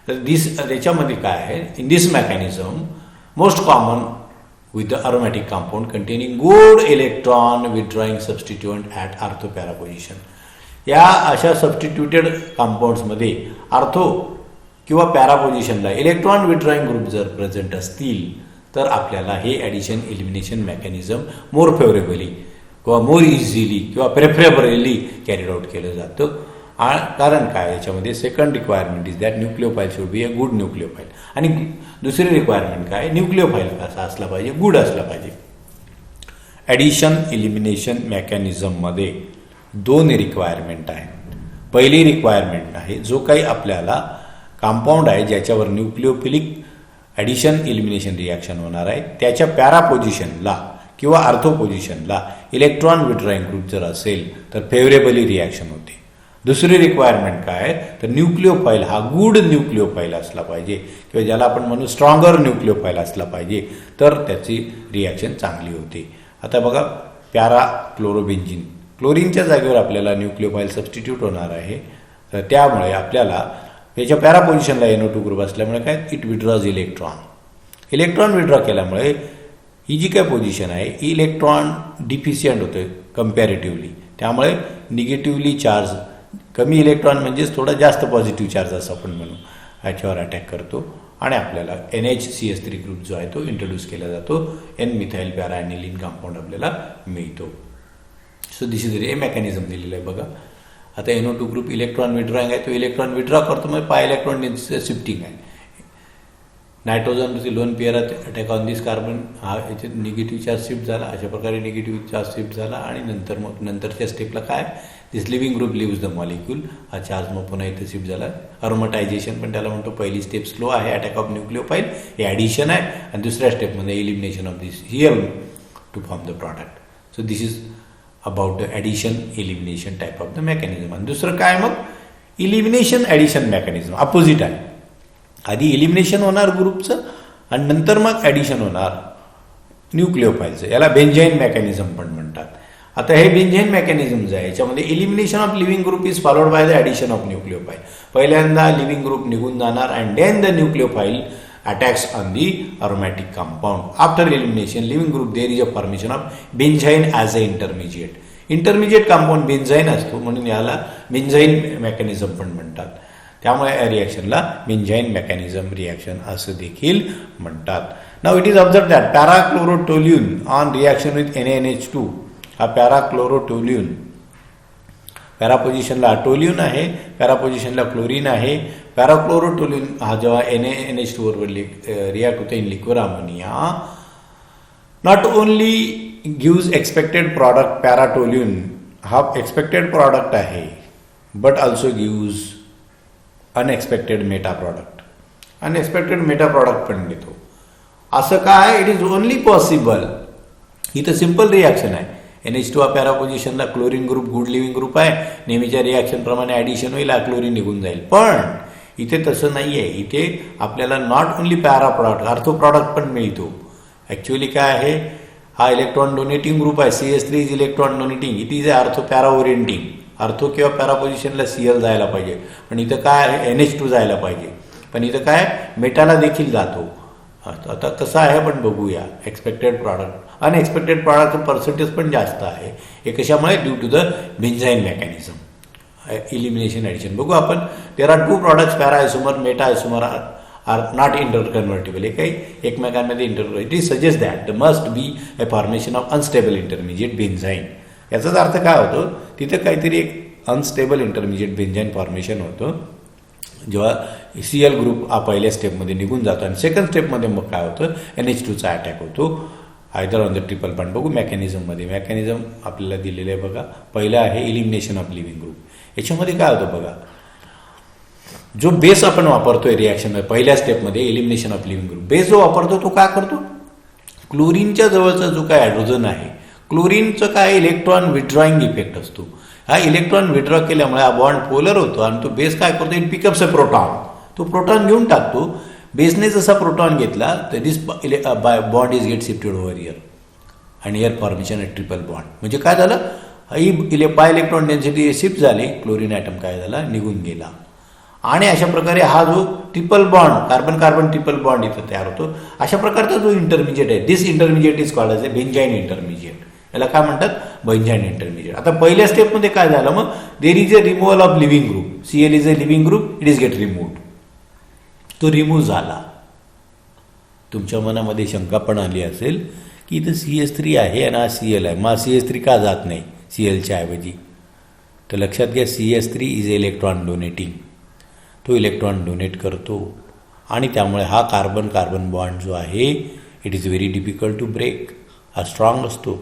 Speaker 1: तर त्याच्यामध्ये काय आहे, in this mechanism most common with the aromatic compound containing good electron withdrawing substituent at ortho para position. या अशा सबस्टिट्यूटेड कंपाऊंड्समध्ये आर्थो किंवा पॅरा पोझिशनला इलेक्ट्रॉन विड्रॉइंग ग्रुप जर प्रेझेंट असतील तर आपल्याला हे ॲडिशन एलिमिनेशन मेकॅनिझम मोर फेवरेबली किंवा मोर इझिली किंवा प्रेफरेबली कॅरीड आउट केलं जातं. कारण काय याच्यामध्ये second requirement is that nucleophile should be a good nucleophile. आणि दुसरी रिक्वायरमेंट काय, न्यूक्लिओफाईल कसा असला पाहिजे, गुड असला पाहिजे. ॲडिशन एलिमिनेशन मेकॅनिझममध्ये 2 रिक्वायरमेंट आहेत. पहिली रिक्वायरमेंट आहे जो काही आपल्याला कंपाऊंड आहे ज्याच्यावर न्यूक्लिओफिलिक ॲडिशन एलिमिनेशन रिॲक्शन होणार आहे त्याच्या पॅरा पोझिशनला किंवा आर्थो पोझिशनला इलेक्ट्रॉन विड्रॉइंग ग्रुप जर असेल तर फेवरेबली रिॲक्शन होते. दुसरी रिक्वायरमेंट काय आहे तर न्यूक्लिओफाईल हा गुड न्यूक्लिओफाईल असला पाहिजे किंवा ज्याला आपण म्हणू स्ट्रॉंगर न्यूक्लिओफाईल असला पाहिजे तर त्याची रिॲक्शन चांगली होते. आता बघा पॅरा क्लोरोबेन्झिन, क्लोरीनच्या जागेवर आपल्याला न्यूक्लिओफाईल सबस्टिट्यूट होणार आहे, तर त्यामुळे आपल्याला याच्या पॅरा पोझिशनला NO2 ग्रुप असल्यामुळे काय इट विड्रॉज इलेक्ट्रॉन विड्रॉ केल्यामुळे ही जी काय पोझिशन आहे ही इलेक्ट्रॉन डिफिशियंट होते कम्पॅरेटिव्हली. त्यामुळे निगेटिव्हली चार्ज कमी इलेक्ट्रॉन म्हणजेच थोडा जास्त पॉझिटिव्ह चार्ज असं आपण म्हणू. ह्याच्यावर अटॅक करतो आणि आपल्याला NHCS3 ग्रुप जो आहे तो इंट्रोड्यूस केला जातो, N मिथाइल पॅरा ॲनिलीन कंपाऊंड आपल्याला मिळतो. So this is a mechanism दिलेलं आहे बघा. आता NO2 ग्रुप इलेक्ट्रॉन विड्रॉइंग आहे, तो इलेक्ट्रॉन विड्रॉ करतो, मग पाय इलेक्ट्रॉन शिफ्टिंग आहे. Nitrogen lone pair attack on this carbon, हा याच्यात निगेटिव्ह चार्ज शिफ्ट झाला, अशा प्रकारे निगेटिव्ह चार्ज शिफ्ट झाला आणि नंतरच्या स्टेपला काय this living group leaves the molecule, हा चार्ज मग पुन्हा इथे शिफ्ट झाला. अरोमटायझेशन पण त्याला म्हणतो. पहिली स्टेप स्लो आहे, अटॅक ऑफ न्यूक्लिओफाईल, हे ॲडिशन आहे, आणि दुसऱ्या स्टेपमध्ये elimination of this here to form the product. So this is about the addition elimination type of the mechanism. आणि दुसरं काय मग इलिमिनेशन ॲडिशन मेकॅनिझम अपोजिट आहे. आधी इलिमिनेशन होणार ग्रुपचं आणि नंतर मग ॲडिशन होणार न्यूक्लिओफाईलचं, याला बेंझाईन मेकॅनिझम पण म्हणतात. आता हे बेंझाईन मेकॅनिझम जे आहे याच्यामध्ये elimination of living group is followed by the addition of nucleophile. पहिल्यांदा लिव्हिंग ग्रुप निघून जाणार and then the nucleophile attacks on the aromatic compound. After elimination leaving group there is a formation of benzyne as a intermediate. Intermediate compound benzyne असतो म्हणून याला बेंझाईन mechanism पण म्हणतात. त्यामुळे या रिॲक्शनला बेंझाईन मेकॅनिझम रिॲक्शन असं देखील म्हणतात. नाव it is observe that parachlorotoluene on reaction with NaNH2, हा पॅराक्लोरोटोल्यून, पॅरा पोझिशनला टोल्यून आहे, पॅरा पोझिशनला क्लोरीन आहे. पॅराक्लोरोटोल्यून हा जेव्हा NaNH2 बरोबर रिॲक्ट होते in liquid ammonia, not only gives expected product, paratoluene हा एक्सपेक्टेड प्रॉडक्ट आहे, but also gives unexpected meta product. Unexpected meta product पण देतो. असं काय? It is only possible. इथं सिम्पल रिॲक्शन आहे. NH2 हा पॅरा पोझिशनला chlorine group good leaving group आहे, नेहमीच्या रिॲक्शन प्रमाणे ॲडिशन होईल, क्लोरीन निघून जाईल. पण इथे तसं नाही आहे. इथे आपल्याला नॉट ओनली पॅरा प्रॉडक्ट, अर्थो प्रॉडक्ट पण मिळतो. ॲक्च्युअली काय आहे, हा इलेक्ट्रॉन डोनेटिंग ग्रुप आहे. CS3 is electron donating, it is अर्थो पॅरा ओरिएंटिंग. अर्थो किंवा पॅरा पोझिशनला Cl जायला पाहिजे, पण इथं काय आहे NH2 जायला पाहिजे, पण इथं काय मेटाला देखील जातो. आता कसं आहे पण बघूया. एक्सपेक्टेड प्रॉडक्ट अनएक्सपेक्टेड प्रॉडक्टचं पर्सेंटेज पण जास्त आहे. हे कशामुळे? Due to the benzyne mechanism, elimination addition. बघू आपण. There are 2 products, para isomer, meta isomer are not interconvertible. हे काही एकमेकांमध्ये it is suggest that must be a formation of unstable intermediate benzyne. याचाच अर्थ काय होतो, तिथं काहीतरी एक अनस्टेबल इंटरमिजिएट बेंझाईन फॉर्मेशन होतं जेव्हा Cl ग्रुप हा पहिल्या स्टेपमध्ये निघून जातो आणि सेकंड स्टेपमध्ये मग काय होतं NH2चा अटॅक होतो either on the triple bond. बघू मेकॅनिझममध्ये. मेकॅनिझम आपल्याला दिलेलं आहे बघा. पहिलं आहे इलिमिनेशन ऑफ लिव्हिंग ग्रुप. याच्यामध्ये काय होतं बघा, जो बेस आपण वापरतोय रिॲक्शन पहिल्या स्टेपमध्ये elimination of living group, base जो वापरतो तो काय करतो, क्लोरीनच्या जवळचा जो काय हायड्रोजन आहे, क्लोरीनचं काय इलेक्ट्रॉन विड्रॉइंग इफेक्ट असतो. हा इलेक्ट्रॉन विड्रॉ केल्यामुळे हा बॉन्ड पोलर होतो आणि तो बेस काय करतो, इट पिकअप्स अ प्रोटॉन. तो प्रोटॉन घेऊन टाकतो. बेसने जसा प्रोटॉन घेतला तर this bond is get shifted over here आणि here formation a triple bond. म्हणजे काय झालं, ही बाय इलेक्ट्रॉन डेन्सिटी शिफ्ट झाली, क्लोरीन ॲटम काय झाला निघून गेला. आणि अशा प्रकारे हा जो triple bond carbon carbon triple bond इथं तयार होतो. अशा प्रकारचा जो इंटरमिजिएट आहे, this intermediate is called as A बेंझाईन intermediate. याला काय म्हणतात, बेंझाईन इंटरमिजिएट. आता पहिल्या स्टेपमध्ये काय झालं मग, देर is a removal of living group. Cl is a living group, it is get removed. तो रिमूव्ह झाला. तुमच्या मनामध्ये शंका पण आली असेल की इथं CS3 आहे आणि हा Cl आहे, मग CS3 का जात नाही Clच्या ऐवजी. तर लक्षात घ्या, CS3 इज इलेक्ट्रॉन डोनेटिंग. तो इलेक्ट्रॉन डोनेट करतो आणि त्यामुळे हा कार्बन कार्बन बॉन्ड जो आहे it is very difficult to break. हा स्ट्रॉंग असतो,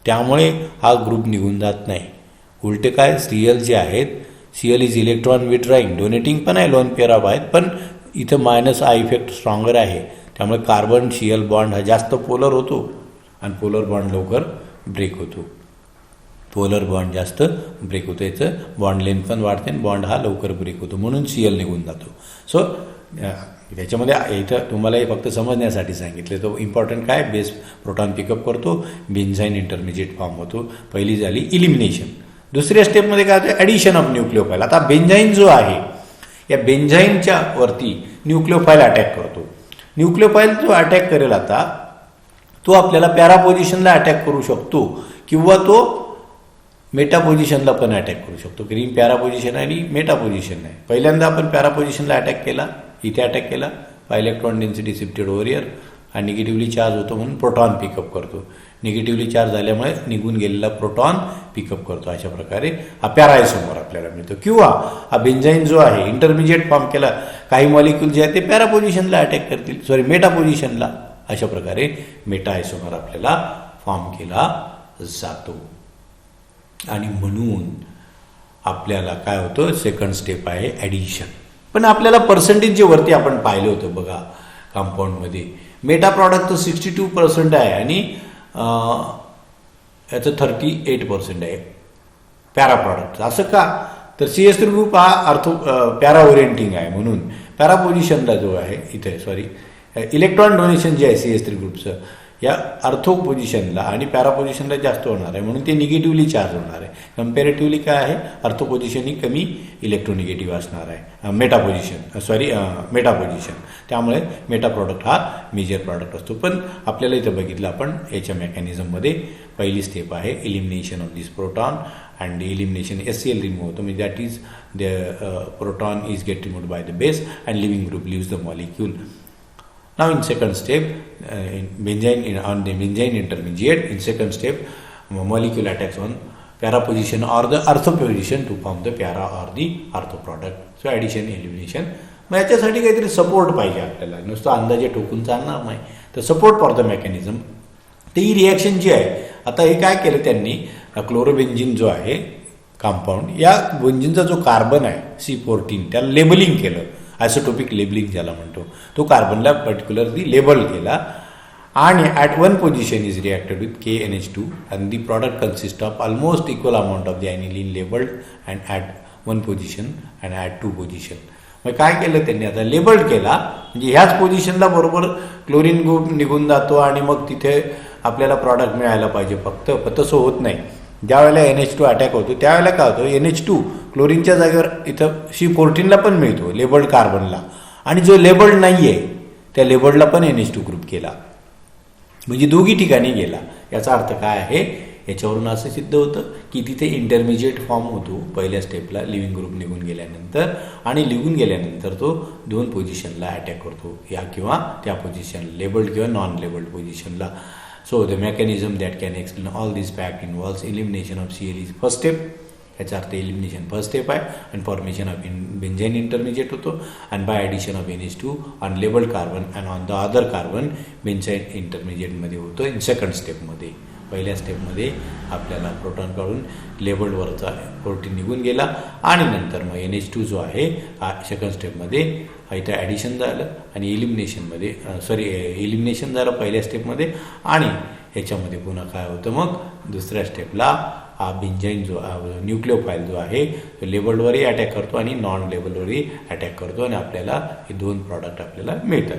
Speaker 1: त्यामुळे हा ग्रुप निघून जात नाही. उलटे काय, Cl जे आहेत, Cl is electron withdrawing, donating पण आहे, लोन पेअर ऑफ आहेत, पण इथं मायनस आ इफेक्ट स्ट्रॉंगर आहे. त्यामुळे कार्बन Cl बॉन्ड हा जास्त पोलर होतो आणि पोलर बॉन्ड लवकर ब्रेक होतो. पोलर बॉन्ड जास्त ब्रेक होतो, याचं बॉन्ड लेंथ पण वाढते आणि बॉन्ड हा लवकर ब्रेक होतो, म्हणून Cl निघून जातो. सो त्याच्यामध्ये इथं तुम्हाला हे फक्त समजण्यासाठी सांगितलं. तो इम्पॉर्टंट काय, बेस प्रोटॉन पिकअप करतो, बेंझाईन इंटरमिजिएट फॉर्म होतो. पहिली झाली इलिमिनेशन. दुसऱ्या स्टेपमध्ये काय होतं, ॲडिशन ऑफ न्यूक्लिओफाईल. आता बेंझाईन जो आहे, या बेंझाईनच्या वरती न्यूक्लिओफाईल अटॅक करतो. न्यूक्लिओफाईल जो अटॅक करेल आता, तो आपल्याला पॅरा पोझिशनला अटॅक करू शकतो किंवा तो मेटा पोझिशनला पण अटॅक करू शकतो. ग्रीन पॅरा पोझिशन आहे आणि मेटा पोझिशन आहे. पहिल्यांदा आपण पॅरा पोझिशनला अटॅक केला, इथे अटॅक केला, electron density shifted over here, हा निगेटिव्हली चार्ज होतो म्हणून प्रोटॉन पिकअप करतो. निगेटिव्हली चार्ज झाल्यामुळे निघून गेलेला प्रोटॉन पिकअप करतो. अशा प्रकारे हा पॅराआयसोमर आपल्याला मिळतो. किंवा हा बेन्झाईन जो आहे इंटरमिजिएट फॉर्म केला, काही मॉलिक्यूल जे आहे ते पॅरा पोझिशनला अटॅक करतील, मेटा पोझिशनला. अशा प्रकारे मेटा आयसोमर आपल्याला फॉर्म केला जातो. आणि म्हणून आपल्याला काय होतं, सेकंड स्टेप आहे ॲडिशन. पण आपल्याला पर्सेंटेज जे वरती आपण पाहिलं होतं बघा कंपाऊंडमध्ये, मेटा प्रॉडक्ट तर 62% आहे आणि याचं 38% आहे पॅरा प्रॉडक्ट. असं का, तर CH3 ग्रुप हा पॅरा ओरिएंटिंग आहे, म्हणून पॅरा पोझिशनला जो आहे इथे इलेक्ट्रॉन डोनेशन जे आहे CH3 ग्रुपचं या अर्थो पोझिशनला आणि पॅरा पोझिशनला जास्त होणार आहे, म्हणून ते निगेटिव्हली चार्ज होणार आहे. कम्पॅरेटिव्हली काय आहे, अर्थो पोझिशन ही कमी इलेक्ट्रोनिगेटिव्ह असणार आहे, मेटा पोझिशन. त्यामुळे मेटा प्रॉडक्ट हा मेजर प्रॉडक्ट असतो. पण आपल्याला इथं बघितलं आपण याच्या मेकॅनिझममध्ये पहिली स्टेप आहे elimination of this proton and elimination HCl remove होतो, म्हणजे that is the proton is get removed by the base and leaving group leaves the molecule. Now in second step, on the benzene intermediate, in second step, molecule attacks on para position or the ortho position to form the para or the ortho product. So addition, elimination. मग याच्यासाठी काहीतरी support पाहिजे आपल्याला, नुसतं अंदाजे ठोकून चालणार नाही. तर सपोर्ट फॉर द मेकॅनिझम, तर ही रिॲक्शन जी आहे, आता हे काय केलं त्यांनी, क्लोरोबेन्झिन जो आहे कंपाऊंड, या बेन्झिनचा जो कार्बन आहे C14 त्याला लेबलिंग केलं, आयसोटोपिक लेबलिंग ज्याला म्हणतो, तो कार्बनला पर्टिक्युलरली लेबल केला आणि at one position is reacted with KNH2 and the product consist of almost equal amount of the aniline labelled and at one position and at two position. मग काय केलं त्यांनी, आता लेबल्ड केला म्हणजे ह्याच पोझिशनला बरोबर क्लोरीन ग्रुप निघून जातो आणि मग तिथे आपल्याला प्रॉडक्ट मिळायला पाहिजे. फक्त तसं होत नाही. ज्या वेळेला NH2 अटॅक होतो त्यावेळेला काय होतं, NH2 क्लोरीनच्या जागेवर इथं C14ला पण मिळतो लेबल्ड कार्बनला, आणि जो लेबल्ड नाही आहे त्या लेबल्डला पण NH2 ग्रुप केला, म्हणजे दोघी ठिकाणी गेला. याचा अर्थ काय आहे, याच्यावरून असं सिद्ध होतं की तिथे इंटरमिजिएट फॉर्म होतो पहिल्या स्टेपला लिव्हिंग ग्रुप निघून गेल्यानंतर, आणि निघून गेल्यानंतर तो दोन पोझिशनला अटॅक करतो, या किंवा त्या पोझिशनला, लेबल्ड किंवा नॉन लेबल्ड पोझिशनला. So the mechanism that can explain all these facts involves elimination of Cl is first step. याचा अर्थ एलिमिनेशन फर्स्ट स्टेप आहे आणि फॉर्मेशन ऑफ बेन्झाईन इंटरमिजिएट होतो, आणि by addition of NH2 on labelled carbon and on the other carbon benzyne इंटरमिजिएटमध्ये होतो in second स्टेपमध्ये. पहिल्या स्टेपमध्ये आपल्याला प्रोटॉन काढून लेबल्डवरचा 14 निघून गेला, आणि नंतर मग NH2 जो आहे सेकंड स्टेपमध्ये इथं ॲडिशन झालं आणि एलिमिनेशन झालं पहिल्या स्टेपमध्ये, आणि ह्याच्यामध्ये पुन्हा काय होतं, मग दुसऱ्या स्टेपला हा बेन्झाईन जो न्यूक्लिओफाईल जो आहे तो लेबल्डवरही अटॅक करतो आणि नॉन लेबलवरही अटॅक करतो, आणि आपल्याला हे दोन प्रॉडक्ट आपल्याला मिळतात.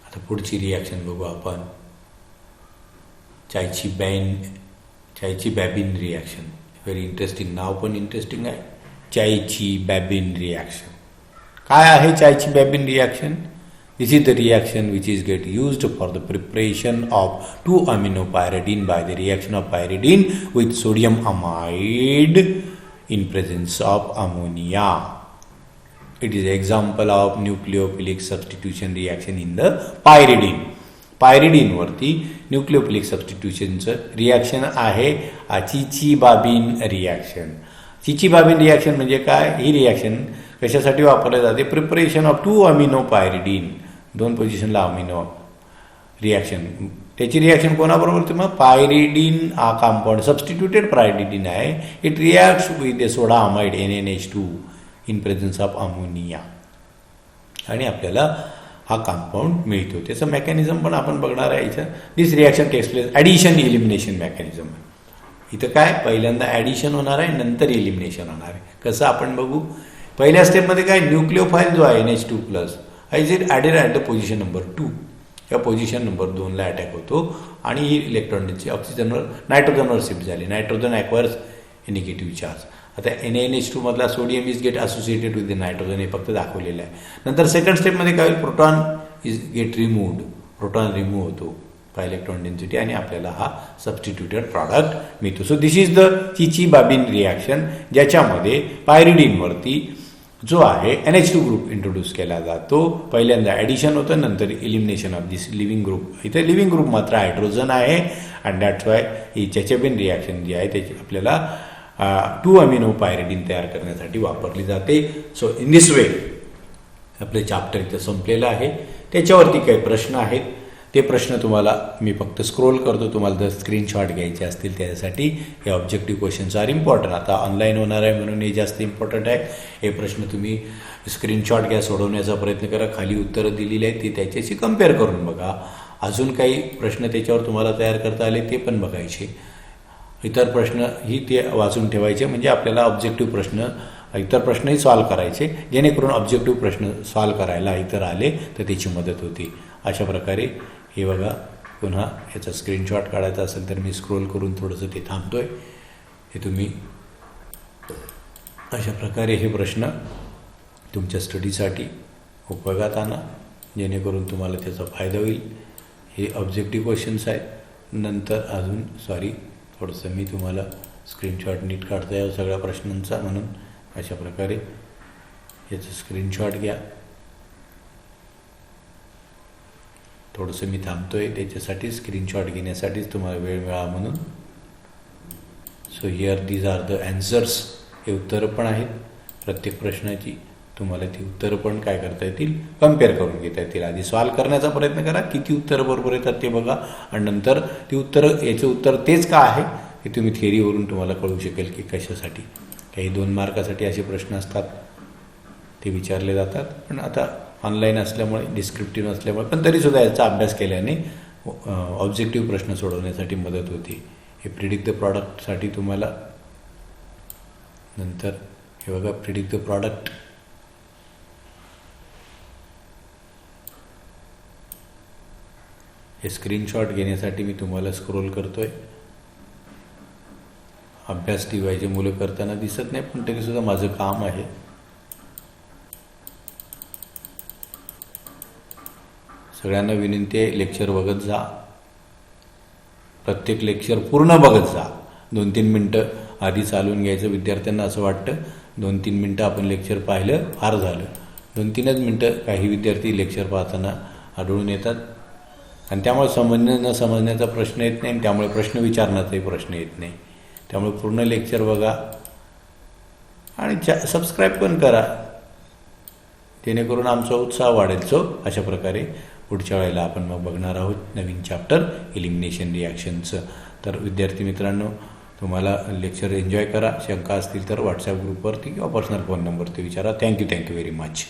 Speaker 1: आता पुढची रिॲक्शन बघू आपण, चायची बॅबिन रिॲक्शन. व्हेरी इंटरेस्टिंग, नाव पण इंटरेस्टिंग आहे, चायची बॅबिन रिॲक्शन. काय आहे चायची बॅबिन reaction? This is the reaction which is get used for the preparation of 2-aminopyridine by the reaction of pyridine with sodium amide in presence of ammonia. It is example of nucleophilic substitution reaction in the pyridine. Pyridine वरती nucleophilic सबस्टिट्यूशनचं reaction आहे चिचिबाबिन reaction. चिचिबाबिन reaction म्हणजे काय? ही reaction कशासाठी वापरली जाते? Preparation of 2-aminopyridine, दोन पोझिशनला amino reaction. त्याची रिॲक्शन कोणाबरोबर? तर मग पायरिडीन हा कंपाऊंड सबस्टिट्यूटेड पायरिडीन आहे. It reacts with the soda amide NNH2 in presence of ammonia, आणि आपल्याला हा कंपाऊंड मिळतो. त्याचं मेकॅनिझम पण आपण बघणार आहे इथं. This reaction takes place addition elimination mechanism. इथं काय, पहिल्यांदा ॲडिशन होणार आहे, नंतर एलिमिनेशन होणार आहे. कसं आपण बघू. पहिल्या स्टेपमध्ये काय, न्यूक्लिओफाईल जो आहे NH2+ is it added at the position number 2. या पोझिशन नंबर 2ला अटॅक होतो आणि ही इलेक्ट्रॉनची ऑक्सिजनवर नायट्रोजनवर शिफ्ट झाली. Nitrogen acquires negative charge. आता NaNH2 मधला sodium is get associated with the nitrogen, हे फक्त दाखवलेलं आहे. नंतर सेकंड स्टेपमध्ये काय होईल, proton is get removed, proton remove होतो बाय इलेक्ट्रॉन डेन्सिटी, आणि आपल्याला हा सबस्टिट्यूटेड प्रॉडक्ट मिळतो. So this is the Chichibabin reaction, ज्याच्यामध्ये पायरिडीनवरती जो आहे NH2 ग्रुप इंट्रोड्यूस केला जातो. पहिल्यांदा ॲडिशन होतं, नंतर elimination of this living group. इथे लिव्हिंग ग्रुप मात्र हायड्रोजन आहे अँड दॅट्स वाय ही चॅचेबिन रिॲक्शन जी आहे त्याची आपल्याला 2 अमिनो पायरिडिन तयार करण्यासाठी वापरली जाते. सो इन दिस वे आपले चॅप्टर इथं संपलेलं आहे. त्याच्यावरती काही प्रश्न आहेत, ते प्रश्न तुम्हाला मी फक्त स्क्रोल करतो. तुम्हाला जर स्क्रीनशॉट घ्यायचे असतील त्यासाठी हे ऑब्जेक्टिव्ह क्वेश्चन्स आर इम्पॉर्टंट. आता ऑनलाईन होणार आहे म्हणून हे जास्त इम्पॉर्टंट आहे. हे प्रश्न तुम्ही स्क्रीनशॉट घ्या, सोडवण्याचा प्रयत्न करा. खाली उत्तरं दिलेली आहेत ती त्याच्याशी कम्पेअर करून बघा. अजून काही प्रश्न त्याच्यावर तुम्हाला तयार करता आले ते पण बघायचे. इतर प्रश्न ही ते वाचून ठेवायचे म्हणजे आपल्याला ऑब्जेक्टिव्ह प्रश्न इतर प्रश्नही सॉल्व करायचे, जेणेकरून ऑब्जेक्टिव्ह प्रश्न सॉल्व करायला इतर आले तर त्याची मदत होती. अशा प्रकारे हे बघा, पुन्हा याचा स्क्रीनशॉट काढायचा असेल तर मी स्क्रोल करून थोडंसं ते थांबतोय. हे तुम्ही अशा प्रकारे हे प्रश्न तुमच्या स्टडीसाठी उपयोगात आणा, जेणेकरून तुम्हाला त्याचा फायदा होईल. हे ऑब्जेक्टिव्ह क्वेश्चन्स आहेत. नंतर अजून थोडंसं मी तुम्हाला स्क्रीनशॉट नीट काढता यावं सगळ्या प्रश्नांचा, म्हणून अशा प्रकारे याचं स्क्रीनशॉट घ्या. थोडंसं मी थांबतोय त्याच्यासाठी, स्क्रीनशॉट घेण्यासाठीच तुम्हाला वेळ मिळावा म्हणून. So here these are the answers. हे उत्तरं पण आहेत प्रत्येक प्रश्नाची. तुम्हाला ती उत्तरं पण काय करता येतील, कम्पेअर करून घेता येतील. आधी सॉल्व करण्याचा प्रयत्न करा, किती उत्तरं बरोबर येतात ते बघा, आणि नंतर ती उत्तरं, याचं उत्तर तेच का आहे हे तुम्ही थिअरीवरून तुम्हाला कळू शकेल की कशासाठी. काही 2 मार्कासाठी असे प्रश्न असतात ते विचारले जातात, पण आता ऑनलाईन असल्यामुळे, डिस्क्रिप्टिव्ह नसल्यामुळे, पण तरीसुद्धा याचा अभ्यास केल्याने ऑब्जेक्टिव्ह प्रश्न सोडवण्यासाठी मदत होते. हे प्रिडिक्ट द प्रॉडक्टसाठी तुम्हाला नंतर हे बघा, प्रिडिक्ट द प्रॉडक्ट. हे स्क्रीनशॉट घेण्यासाठी मी तुम्हाला स्क्रोल करतोय. अभ्यास टीवायचे मुलं करताना दिसत नाही, पण तरीसुद्धा माझं काम आहे. सगळ्यांना विनंती आहे, लेक्चर बघत जा. प्रत्येक लेक्चर पूर्ण बघत जा. 2-3 मिनटं आधी चालून घ्यायचं. विद्यार्थ्यांना असं वाटतं 2-3 मिनटं आपण लेक्चर पाहिलं फार झालं. 2-3च मिनटं काही विद्यार्थी लेक्चर पाहताना आढळून येतात, आणि त्यामुळे न समजण्याचा प्रश्न येत नाही, आणि त्यामुळे प्रश्न विचारण्याचाही प्रश्न येत नाही. त्यामुळे पूर्ण लेक्चर बघा आणि सबस्क्राईब पण करा, जेणेकरून आमचा उत्साह वाढेल. सो अशा प्रकारे पुढच्या वेळेला आपण मग बघणार आहोत नवीन चॅप्टर इलिमिनेशन रिॲक्शनचं. तर विद्यार्थी मित्रांनो, तुम्हाला लेक्चर एन्जॉय करा. शंका असतील तर व्हॉट्सॲप ग्रुपवरती किंवा पर्सनल फोन नंबरती विचारा. Thank you very much.